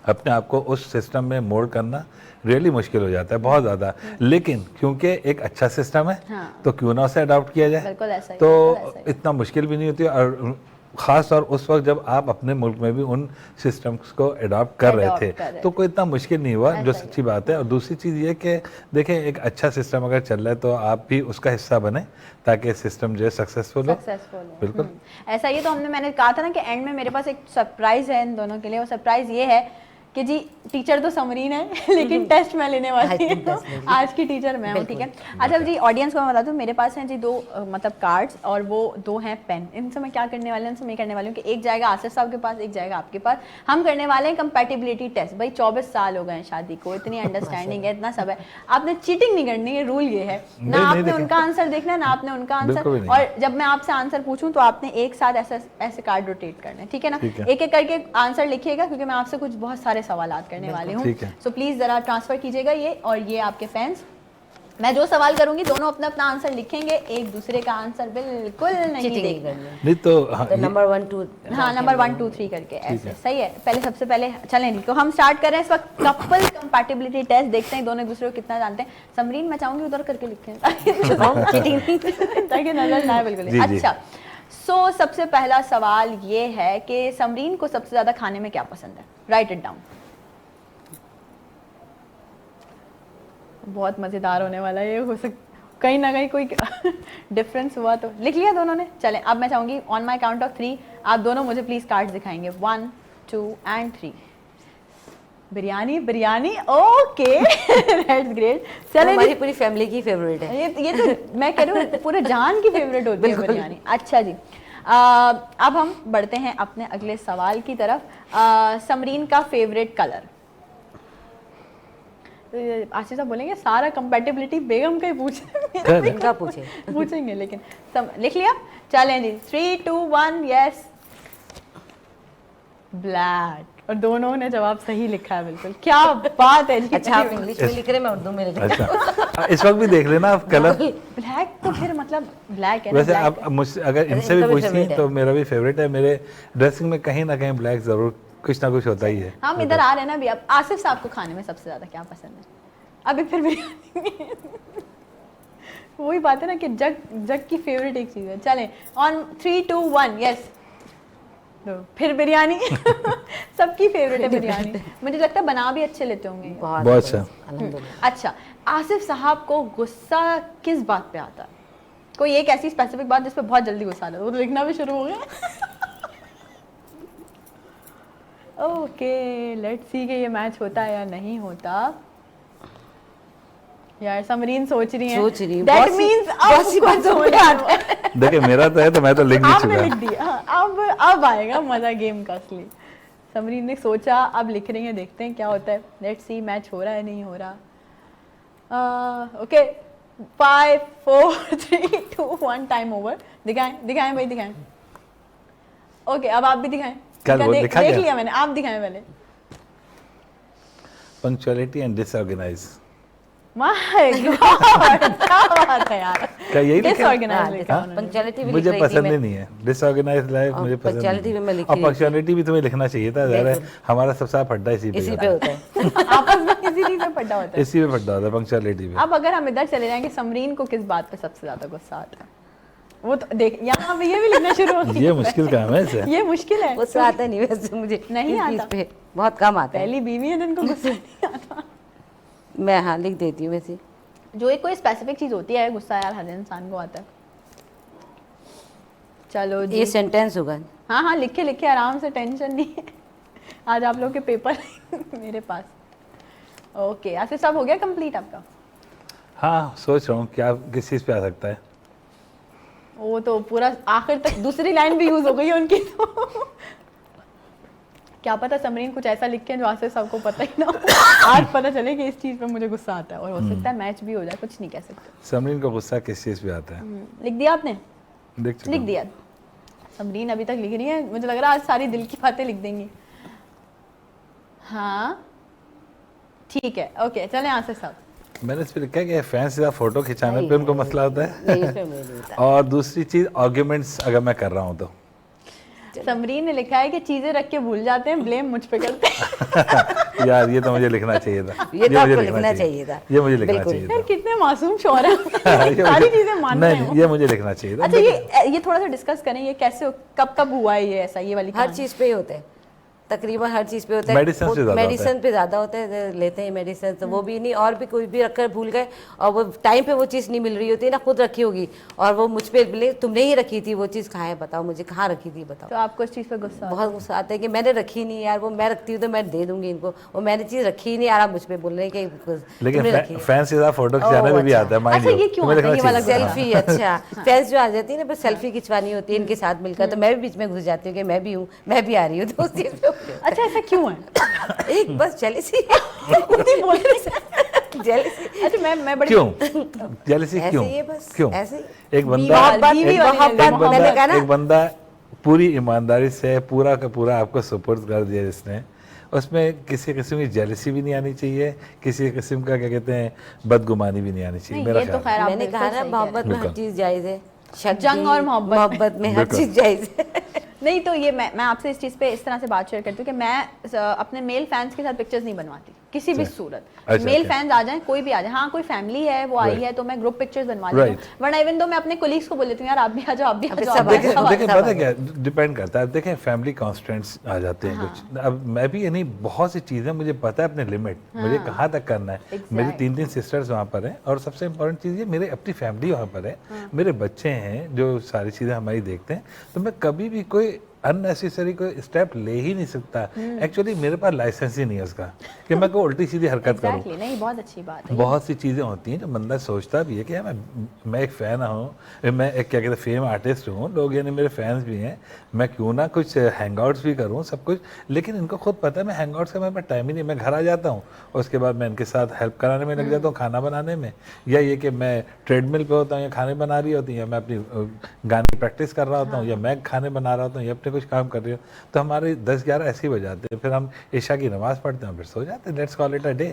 B: अपने आप को उस सिस्टम में मोल्ड करना रियली मुश्किल हो जाता है, बहुत ज़्यादा। लेकिन क्योंकि एक अच्छा सिस्टम है, हाँ। तो क्यों ना उसे अडॉप्ट किया जाए,
A: बिल्कुल ऐसा ही,
B: तो इतना मुश्किल भी नहीं होती। और ख़ास तौर उस वक्त जब आप अपने मुल्क में भी उन सिस्टम्स को अडॉप्ट कर रहे थे, तो कोई इतना मुश्किल नहीं हुआ, जो सच्ची बात है। और दूसरी चीज़ ये कि देखें, एक अच्छा सिस्टम अगर चल रहा है तो आप भी उसका हिस्सा बने, ताकि सिस्टम जो है सक्सेसफुल हो। बिल्कुल
A: ऐसा। ये तो मैंने कहा था ना कि एंड में मेरे पास एक सरप्राइज़ है इन दोनों के लिए। वो सरप्राइज़ ये है कि जी टीचर तो समरीन है लेकिन टेस्ट मैं लेने वाली हूँ, आज की टीचर मैं हूँ, ठीक है। अच्छा जी, ऑडियंस को मैं बता दूँ, मेरे पास हैं जी दो मतलब कार्ड्स और वो दो हैं पेन। इनसे मैं क्या करने वाली हूँ, इनसे मैं करने वाली हूँ कि एक जाएगा आसिफ साहब के पास, एक जाएगा आपके पास। हम करने वाले हैं कंपैटिबिलिटी टेस्ट। भाई 24 साल हो गए हैं शादी को, इतनी अंडरस्टैंडिंग है, इतना सब है, आपने चीटिंग नहीं करनी है, रूल ये है ना, आपने उनका आंसर देखना है ना आपने उनका आंसर, और जब मैं आपसे आंसर पूछूं तो आपने एक साथ ऐसे कार्ड रोटेट करने हैं, ठीक है ना। एक एक करके आंसर लिखिएगा क्योंकि मैं आपसे कुछ बहुत सारे सवालात करने वाली हूँ, सो प्लीज जरा ट्रांसफर कीजिएगा ये, और ये आपके पेन्स। मैं जो सवाल करूंगी दोनों अपना अपना आंसर लिखेंगे, एक दूसरे का आंसर बिल्कुल नहीं देखना,
B: नहीं तो
C: नंबर 1 2
A: हाँ नंबर 1 2 3 करके ऐसे, सही है। पहले सबसे पहले चलें जी, तो हम स्टार्ट कर रहे हैं इस वक्त कपल कंपैटिबिलिटी टेस्ट, देखते हैं दोनों एक दूसरे को कितना जानते हैं। समरीन मैं चाहूंगी उधर करके लिखें ताकि नजर ना आए बिल्कुल। अच्छा, सो सबसे पहला सवाल ये है कि समरीन को सबसे ज्यादा खाने में क्या पसंद है, राइट इट डाउन। बहुत मजेदार होने वाला है ये, हो सकता कहीं ना कहीं कोई डिफरेंस हुआ तो लिख लिया दोनों ने। चलें अब मैं चाहूंगी ऑन माई काउंट ऑफ 3 आप दोनों मुझे प्लीज कार्ड्स दिखाएंगे, 1 2 and 3। Biryani biryani, okay that's great. चलें
C: हमारी पूरी फैमिली की फेवरेट है
A: ये तो मैं कह रही हूँ पूरे जान की फेवरेट होती है बिरयानी। अच्छा जी, अब हम बढ़ते हैं अपने अगले सवाल की तरफ। समरीन का फेवरेट कलर। आशीष साहब बोलेंगे सारा कंपैटिबिलिटी बेगम का ही पूछेंगे लेकिन लिख लिया। चलें जी 3 2 1 यस, ब्लैक, और दोनों ने जवाब सही लिखा है बिल्कुल, क्या बात है जी।
C: अच्छा आप इंग्लिश में लिख रहे, मैं उर्दू में लिख रही हूं।
B: अच्छा इस वक्त भी देख लेना आप कलर
A: ब्लैक, तो फिर मतलब ब्लैक है
B: वैसे आप मुझसे अगर इनसे भी पूछती तो मेरा भी फेवरेट है, मेरे ड्रेसिंग में कहीं ना कहीं ब्लैक जरूर कुछ ना कुछ होता ही है।
A: हम इधर आ रहे हैं ना अभी। अब आसिफ साहब को खाने में सबसे ज्यादा क्या पसंद है, अभी फिर बिरयानी वही बात है ना कि जग की फेवरेट एक चीज है। चलें ऑन 3 2 1 यस, फिर बिरयानी सबकी फेवरेट है बिरयानी। मुझे लगता है बना भी अच्छे लेते होंगे,
C: बहुत
B: अच्छा।
A: अच्छा, आसिफ साहब को गुस्सा किस बात पे आता है, कोई एक ऐसी स्पेसिफिक बात जिस पे बहुत जल्दी गुस्सा आता है, वो तो लिखना भी शुरू हो गया। ओके लेट्स सी कि ये मैच होता है या नहीं होता। यार समरीन सोच रही है, दैट मींस
B: देखिए मेरा तो है तो मैं तो लिख भी चुका,
A: आपने लिख दिया। अब आएगा मजा गेम का असली। समरीन ने सोचा, अब लिख रही है, देखते हैं क्या होता है। लेट्स सी मैच हो रहा है नहीं हो रहा। Okay 5 4 3 2 1 time over. दिखाएं भाई दिखाएं। ओके अब आप भी दिखाएं। देख लिया मैंने, आप दिखाएं पहले।
B: Punctuality and disorganise.
A: My God क्या बात है यार,
B: क्या यही
A: डिसऑर्गेनाइज लिखा उन्होंने।
C: पंक्चुअलिटी भी
B: मुझे पसंद ही नहीं है डिसऑर्गेनाइज लाइफ, मुझे पसंद
C: पंक्चुअलिटी भी मैं लिखी
B: और पंक्चुअलिटी भी तुम्हें लिखना चाहिए था, ज़रा हमारा सबसे फड्डा इसी पे
C: होता है।
A: आपस में इसी पे फड्डा होता है,
B: इसी पे फड्डा होता है पंक्चुअलिटी पे।
A: अब अगर हम इधर चले जाएंगे, समरीन को किस बात पे सबसे ज्यादा गुस्सा आता है, वो तो देख यहाँ पे ये भी लिखना शुरू हो गया।
B: ये मुश्किल काम है इसे,
A: ये मुश्किल है,
C: गुस्सा आता नहीं वैसे मुझे,
A: नहीं आता
C: पे बहुत कम आता है।
A: पहली बीवी है जिनको गुस्सा नहीं आता।
C: मैं हाँ लिख देती हूँ वैसे,
A: जो एक कोई स्पेसिफिक चीज होती है, गुस्सा यार हर इंसान को आता है। चलो जी,
C: ये सेंटेंस होगा।
A: हाँ हाँ लिखे लिखे आराम से, टेंशन नहीं है। आज आप लोग के पेपर मेरे पास। ओके आसिफ साहब हो गया कंप्लीट आपका?
B: हाँ सोच रहा हूँ क्या किस चीज़ पे आ सकता है।
A: वो तो पूरा आखिर तक दूसरी लाइन भी यूज हो गई है उनकी तो। क्या पता समरीन कुछ ऐसा लिख के जो आसिफ साहब को पता ही ना हो, आज पता चले कि इस चीज पे मुझे गुस्सा आता है, और हो सकता है मैच भी हो जाए, कुछ नहीं कह सकते।
B: समरीन को गुस्सा किस चीज़ पे आता है?
A: लिख दिया आपने?
B: लिख
A: दिया। समरीन अभी तक लिख रही है, मुझे लग रहा है आज सारी दिल की बातें लिख देंगी। हाँ ठीक है, ओके चलें आसिफ साहब।
B: मैंने इस पर लिखा है कि फैन से फोटो खिंचाने पे उनको मसला होता है,
C: है।
B: और दूसरी चीज़ आर्ग्यूमेंट्स अगर मैं कर रहा हूँ तो।
A: समरीन ने लिखा है कि चीजें रख के भूल जाते हैं, ब्लेम मुझ पे करते हैं।
B: यार ये तो मुझे लिखना चाहिए था,
C: ये तो आपको लिखना चाहिए था,
B: ये मुझे लिखना चाहिए
A: यार
B: था।
A: कितने मासूम शौहर हैं, सारी चीजें मानते हैं।
B: नहीं ये मुझे लिखना चाहिए था।
A: अच्छा ये थोड़ा सा डिस्कस करें, ये कैसे कब हुआ है ये ऐसा, ये वाली
C: हर चीज पे ही होता है। तकरीबन हर चीज़ पे होता है। मेडिसिन पे ज़्यादा होता है, लेते हैं मेडिसिन, तो वो भी नहीं, और भी कोई भी रखकर भूल गए और वो टाइम पे वो चीज़ नहीं मिल रही होती ना, खुद रखी होगी और वो मुझ पे बोले तुमने ही रखी थी वो चीज़, कहाँ है बताओ मुझे, कहाँ रखी थी बताओ।
A: तो आपको इस चीज़ पे गुस्सा
C: बहुत गुस्सा आता है कि मैंने रखी नहीं यार, वो मैं रखती हूँ तो मैं दे दूंगी इनको, वो मैंने चीज़ रखी ही नहीं यार, आप मुझ पे बोल रहे हैं कि
B: लेकिन फैंस के साथ फोटो खिंचाने में भी आता है माइंड
A: ये क्यों आता है ये वाला
C: सेल्फी? अच्छा, फैंस जो आ जाती है ना, बस सेल्फी खिंचवानी होती है इनके साथ मिलकर, तो मैं भी बीच में घुस जाती हूँ कि मैं भी हूँ, मैं भी आ रही हूँ, तो उस चीज़ पे
A: अच्छा ऐसा क्यों है?
C: एक बस जेलसी जेलसी।
A: अच्छा मैं बड़ी
B: क्यों जेलसी क्यों?
C: ये बस
B: क्यों?
C: ऐसे
B: एक बंदा एक बंदा पूरी ईमानदारी से पूरा का पूरा आपको सुपुर्द कर दिया जिसने, उसमें किसी किस्म की जेलसी भी नहीं आनी चाहिए, किसी किस्म का क्या कहते हैं बदगुमानी भी नहीं आनी चाहिए। मेरा
A: ये तो खैर आप
C: मैंने कहा ना, मोहब्बत में हर चीज़ जायज़ है,
A: जंग और
C: मोहब्बत में हर चीज़ जायज़ है।
A: नहीं तो ये मैं आपसे इस चीज़ पे इस तरह से बात शेयर करती हूँ कि मैं अपने मेल फैंस के साथ पिक्चर्स नहीं बनवाती किसी भी सूरत। मेल फैंस आ जाएं, कोई भी आ जाए, हाँ कोई फैमिली है वो आई है तो मैं ग्रुप पिक्चर्स बनवा लेती हूँ, वरना इवन तो मैं अपने कोलीग्स को बोल देती हूँ यार आप भी आ जाओ, आप भी आ जाओ।
B: देखिए पता क्या डिपेंड करता है, देखें फैमिली कॉन्स्टेंट्स आ जाते हैं कुछ। अब मैं भी यानी बहुत सी चीज़ें मुझे पता है अपने लिमिट, मुझे कहाँ तक करना है। मेरी 3 सिस्टर्स वहाँ पर हैं और सबसे इम्पोर्टेंट चीज़ ये मेरे अपनी फैमिली वहाँ पर है, मेरे बच्चे हैं जो सारी चीज़ें हमारी देखते हैं, तो मैं कभी भी कोई अननेसेसरी कोई स्टेप ले ही नहीं सकता। एक्चुअली मेरे पास लाइसेंस ही नहीं है उसका कि मैं कोई उल्टी सीधी हरकत करूं।
A: नहीं बहुत अच्छी बात है।
B: बहुत सी चीज़ें होती हैं जो बंदा सोचता भी है कि मैं एक फ़ैन हूँ, मैं एक क्या कहते हैं फेम आर्टिस्ट हूँ, लोग यानी मेरे फैंस भी हैं, मैं क्यों ना कुछ हैंगआउट्स भी करूँ सब कुछ, लेकिन इनको खुद पता है मैं हैंगआउट्स का मेरे पास टाइम ही नहीं। मैं घर आ जाता हूँ उसके बाद मैं इनके साथ हेल्प कराने में लग जाता हूँ, खाना बनाने में, या ये कि मैं ट्रेडमिल पे होता हूँ या खाने बना रही होती है, या मैं अपनी गाने की प्रैक्टिस कर रहा होता हूँ, या मैं खाने बना रहा होता हूँ, या अपने कुछ काम कर रही हूँ, तो हमारे 10-11 ऐसे ही हो जाते हैं। फिर हम ईशा की नमाज़ पढ़ते हैं, फिर सो जाते हैं, let's call it a day.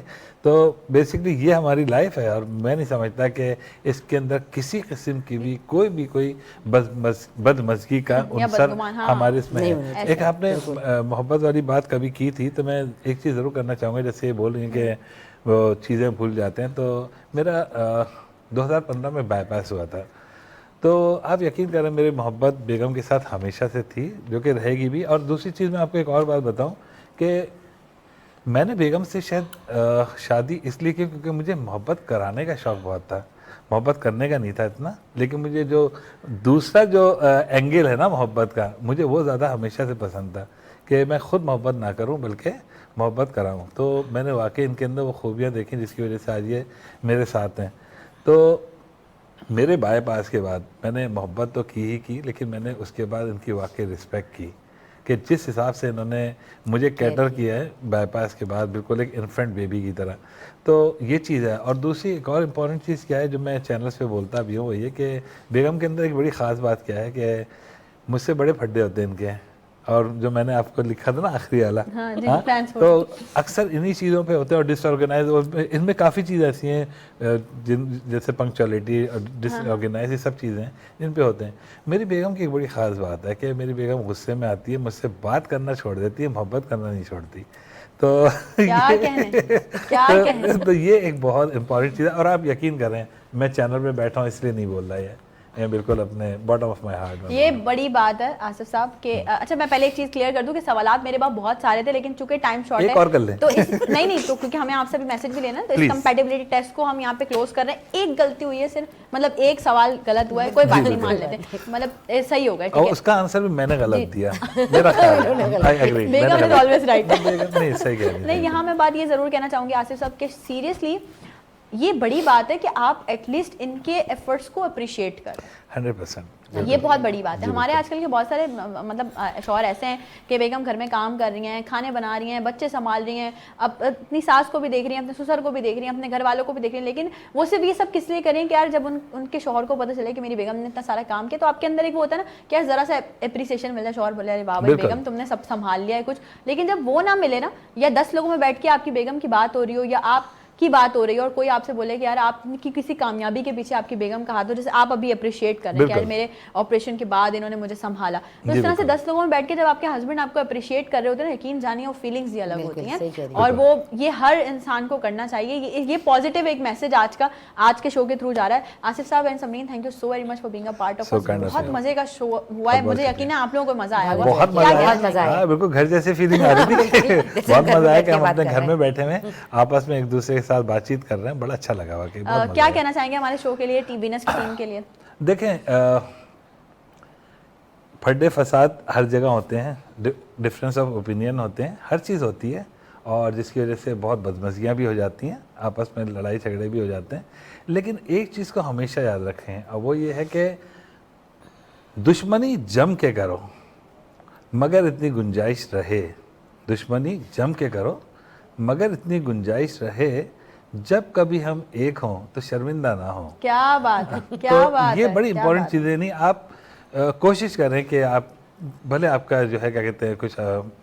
B: तो बेसिकली ये हमारी लाइफ है और मैं नहीं समझता कि इसके अंदर किसी किस्म की भी कोई बदमज़गी का उनसर हमारे इसमें है। एक आपने मोहब्बत वाली बात कभी की थी, तो मैं एक चीज़ ज़रूर करना चाहूँगा, जैसे ये बोल रही हैं कि वो चीज़ें भूल जाते हैं, तो मेरा 2015 में बाईपास हुआ था। तो आप यकीन करें मेरी मोहब्बत बेगम के साथ हमेशा से थी, जो कि रहेगी भी। और दूसरी चीज़ मैं आपको एक और बात बताऊं कि मैंने बेगम से शायद शादी इसलिए की क्योंकि मुझे मोहब्बत कराने का शौक़ बहुत था, मोहब्बत करने का नहीं था इतना। लेकिन मुझे जो दूसरा जो एंगल है ना मोहब्बत का, मुझे वो ज़्यादा हमेशा से पसंद था कि मैं ख़ुद मोहब्बत ना करूं बल्कि मोहब्बत कराऊं। तो मैंने वाकई इनके अंदर वो खूबियाँ देखी जिसकी वजह से आज ये मेरे साथ हैं। तो मेरे बाईपास के बाद मैंने मोहब्बत तो की ही की, लेकिन मैंने उसके बाद इनकी वाकई रिस्पेक्ट की कि जिस हिसाब से इन्होंने मुझे कैटर किया है बाईपास के बाद, बिल्कुल एक इन्फेंट बेबी की तरह। तो ये चीज़ है। और दूसरी एक और इम्पॉर्टेंट चीज़ क्या है जो मैं चैनल्स पे बोलता भी हूँ, वो ये कि बेगम के अंदर एक बड़ी ख़ास बात क्या है कि मुझसे बड़े फड्डे होते हैं इनके, और जो मैंने आपको लिखा था ना आखिरी वाला, तो अक्सर इन्हीं चीज़ों पे होते हैं। और डिसऑर्गेनाइज, और इनमें काफ़ी चीज़ ऐसी हैं जिन जैसे पंक्चुअलिटी और डिसऑर्गेनाइज, ये सब चीज़ें जिन पे होते हैं। मेरी बेगम की एक बड़ी ख़ास बात है कि मेरी बेगम गुस्से में आती है, मुझसे बात करना छोड़ देती है, मोहब्बत करना नहीं छोड़ती। तो तो ये एक बहुत इंपॉर्टेंट चीज़ है। और आप यकीन करें मैं चैनल पे बैठा हूँ इसलिए नहीं बोल रहा है, ये बिल्कुल अपने बॉटम ऑफ माय हार्ट। ये
A: बड़ी बात है आसिफ साहब के। अच्छा मैं पहले एक चीज क्लियर कर दूं कि सवालात मेरे पास बहुत सारे थे, लेकिन चूंकि टाइम शॉर्ट है
B: एक और कर लें।
A: तो नहीं तो क्योंकि हमें आपसे भी मैसेज भी लेना है, तो इस कंपैटिबिलिटी टेस्ट को हम यहाँ पे क्लोज कर रहे हैं। एक गलती हुई है सिर्फ, मतलब एक सवाल गलत हुआ है, कोई बात नहीं, मान लेते, मतलब सही हो गया, ठीक है।
B: उसका आंसर भी मैंने गलत दिया, मेरा ख्याल, आई एग्री,
A: बेगम इज ऑलवेज राइट।
B: नहीं सही कह रही हैं।
A: नहीं, यहाँ मैं बात ये जरूर कहना चाहूंगी आसिफ साहब के, सीरियसली ये बड़ी बात है कि आप एटलीस्ट इनके एफर्ट्स को अप्रिशिएट करें।
B: 100%,
A: ये बहुत बड़ी बात है। हमारे आजकल के बहुत सारे मतलब शौहर ऐसे हैं कि बेगम घर में काम कर रही हैं, खाने बना रही हैं, बच्चे संभाल रही हैं, अब अपनी सास को भी देख रही हैं, अपने ससुर को भी देख रही हैं, अपने घर वालों को भी देख रही हैं, लेकिन वो सिर्फ ये सब किस लिए करें कि यार जब उनके शौहर को पता चले कि मेरी बेगम ने इतना सारा काम किया, तो आपके अंदर एक वो होता है ना कि यार ज़रा सा एप्रिसिएशन मिल जाए, शौहर बोले अरे वाह भाई बेगम तुमने सब संभाल लिया है कुछ। लेकिन जब वो ना मिले ना, या 10 लोगों में बैठ के आपकी बेगम की बात हो रही हो, या आप की बात हो रही है और कोई आपसे बोले कि यार आपकी किसी कामयाबी के पीछे आपकी बेगम का हाथ हो, जैसे आप अभी अप्रिशिएट कर रहे हैं कि यार मेरे ऑपरेशन के बाद इन्होंने मुझे संभाला, तो इस तरह से 10 लोगों में बैठ के जब आपके हस्बैंड आपको अप्रिशिएट कर रहे होते हैं, यकीन जानिए वो फीलिंग्स ही अलग होती हैं और वो ये हर इंसान को करना चाहिए। ये पॉजिटिव एक मैसेज आज के शो के थ्रू जा रहा है। आसिफ साहब and Samreen, thank you so very much for being a part of us. बहुत मजे का शो हुआ है, मुझे यकीन है आप लोगों को मजा आया होगा।
B: बहुत मजा आया, बिल्कुल घर जैसे फीलिंग आ रही थी। बहुत मजा आया कि हम अपने घर में बैठे हुए आपस में एक दूसरे के साथ बातचीत कर रहे हैं, बड़ा अच्छा लगा वाकई।
A: क्या कहना चाहेंगे हमारे शो के लिए, टीवीनेस की टीम के लिए?
B: देखें, फड्डे फसाद हर जगह होते हैं, डिफरेंस ऑफ ओपिनियन होते हैं, हर चीज़ होती है और जिसकी वजह से बहुत बदमज़ियाँ भी हो जाती हैं, आपस में लड़ाई झगड़े भी हो जाते हैं। लेकिन एक चीज़ को हमेशा याद रखें और वो ये है कि दुश्मनी जम के करो मगर इतनी गुंजाइश रहे, दुश्मनी जम के करो मगर इतनी गुंजाइश रहे, जब कभी हम एक हों तो शर्मिंदा ना हो।
A: क्या बात है, क्या
B: तो
A: बात
B: ये
A: है,
B: बड़ी इंपॉर्टेंट चीज़ें नहीं, आप कोशिश करें कि आप भले आपका जो है क्या कहते हैं कुछ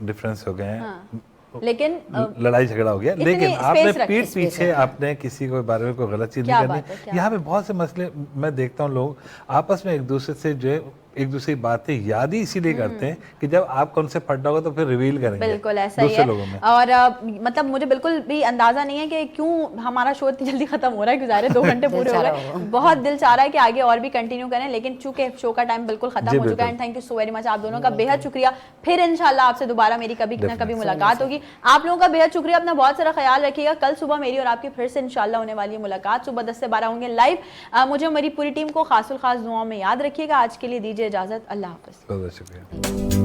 B: डिफरेंस हो गए हैं,
A: हाँ। लेकिन
B: लड़ाई झगड़ा हो गया, लेकिन आपने पीठ पीछे आपने किसी के बारे में कोई गलत चीज़ नहीं करनी। यहाँ पे बहुत से मसले मैं देखता हूँ, लोग आपस में एक दूसरे से जो है एक दूसरी बातें याद ही इसीलिए करते हैं कि जब आपका उनसे फटा होगा तो फिर रिवील करेंगे।
A: बिल्कुल ऐसा ही है लोगों में। और मतलब मुझे बिल्कुल भी अंदाजा नहीं है कि क्यों हमारा शो इतनी जल्दी खत्म हो रहा है, गुजारे 2 घंटे पूरे हो गए। बहुत दिल चाह रहा है कि आगे और भी कंटिन्यू करें, लेकिन चूंकि शो का टाइम बिल्कुल खत्म हो चुका है। And thank you so very much, आप दोनों का बेहद शुक्रिया। फिर इंशाल्लाह आपसे दोबारा मेरी कभी ना कभी मुलाकात होगी। आप लोगों का बेहद शुक्रिया, अपना बहुत सारा ख्याल रखिएगा। कल सुबह मेरी और आपकी फिर से इंशाल्लाह होने वाली है मुलाकात, सुबह 10 से 12 होंगे लाइव। मुझे मेरी पूरी टीम को खासुल खास दुआओं में याद रखिएगा। आज के लिए दीजिए इजाजत, अल्लाह हाफ़िज़।
B: बहुत शुक्रिया।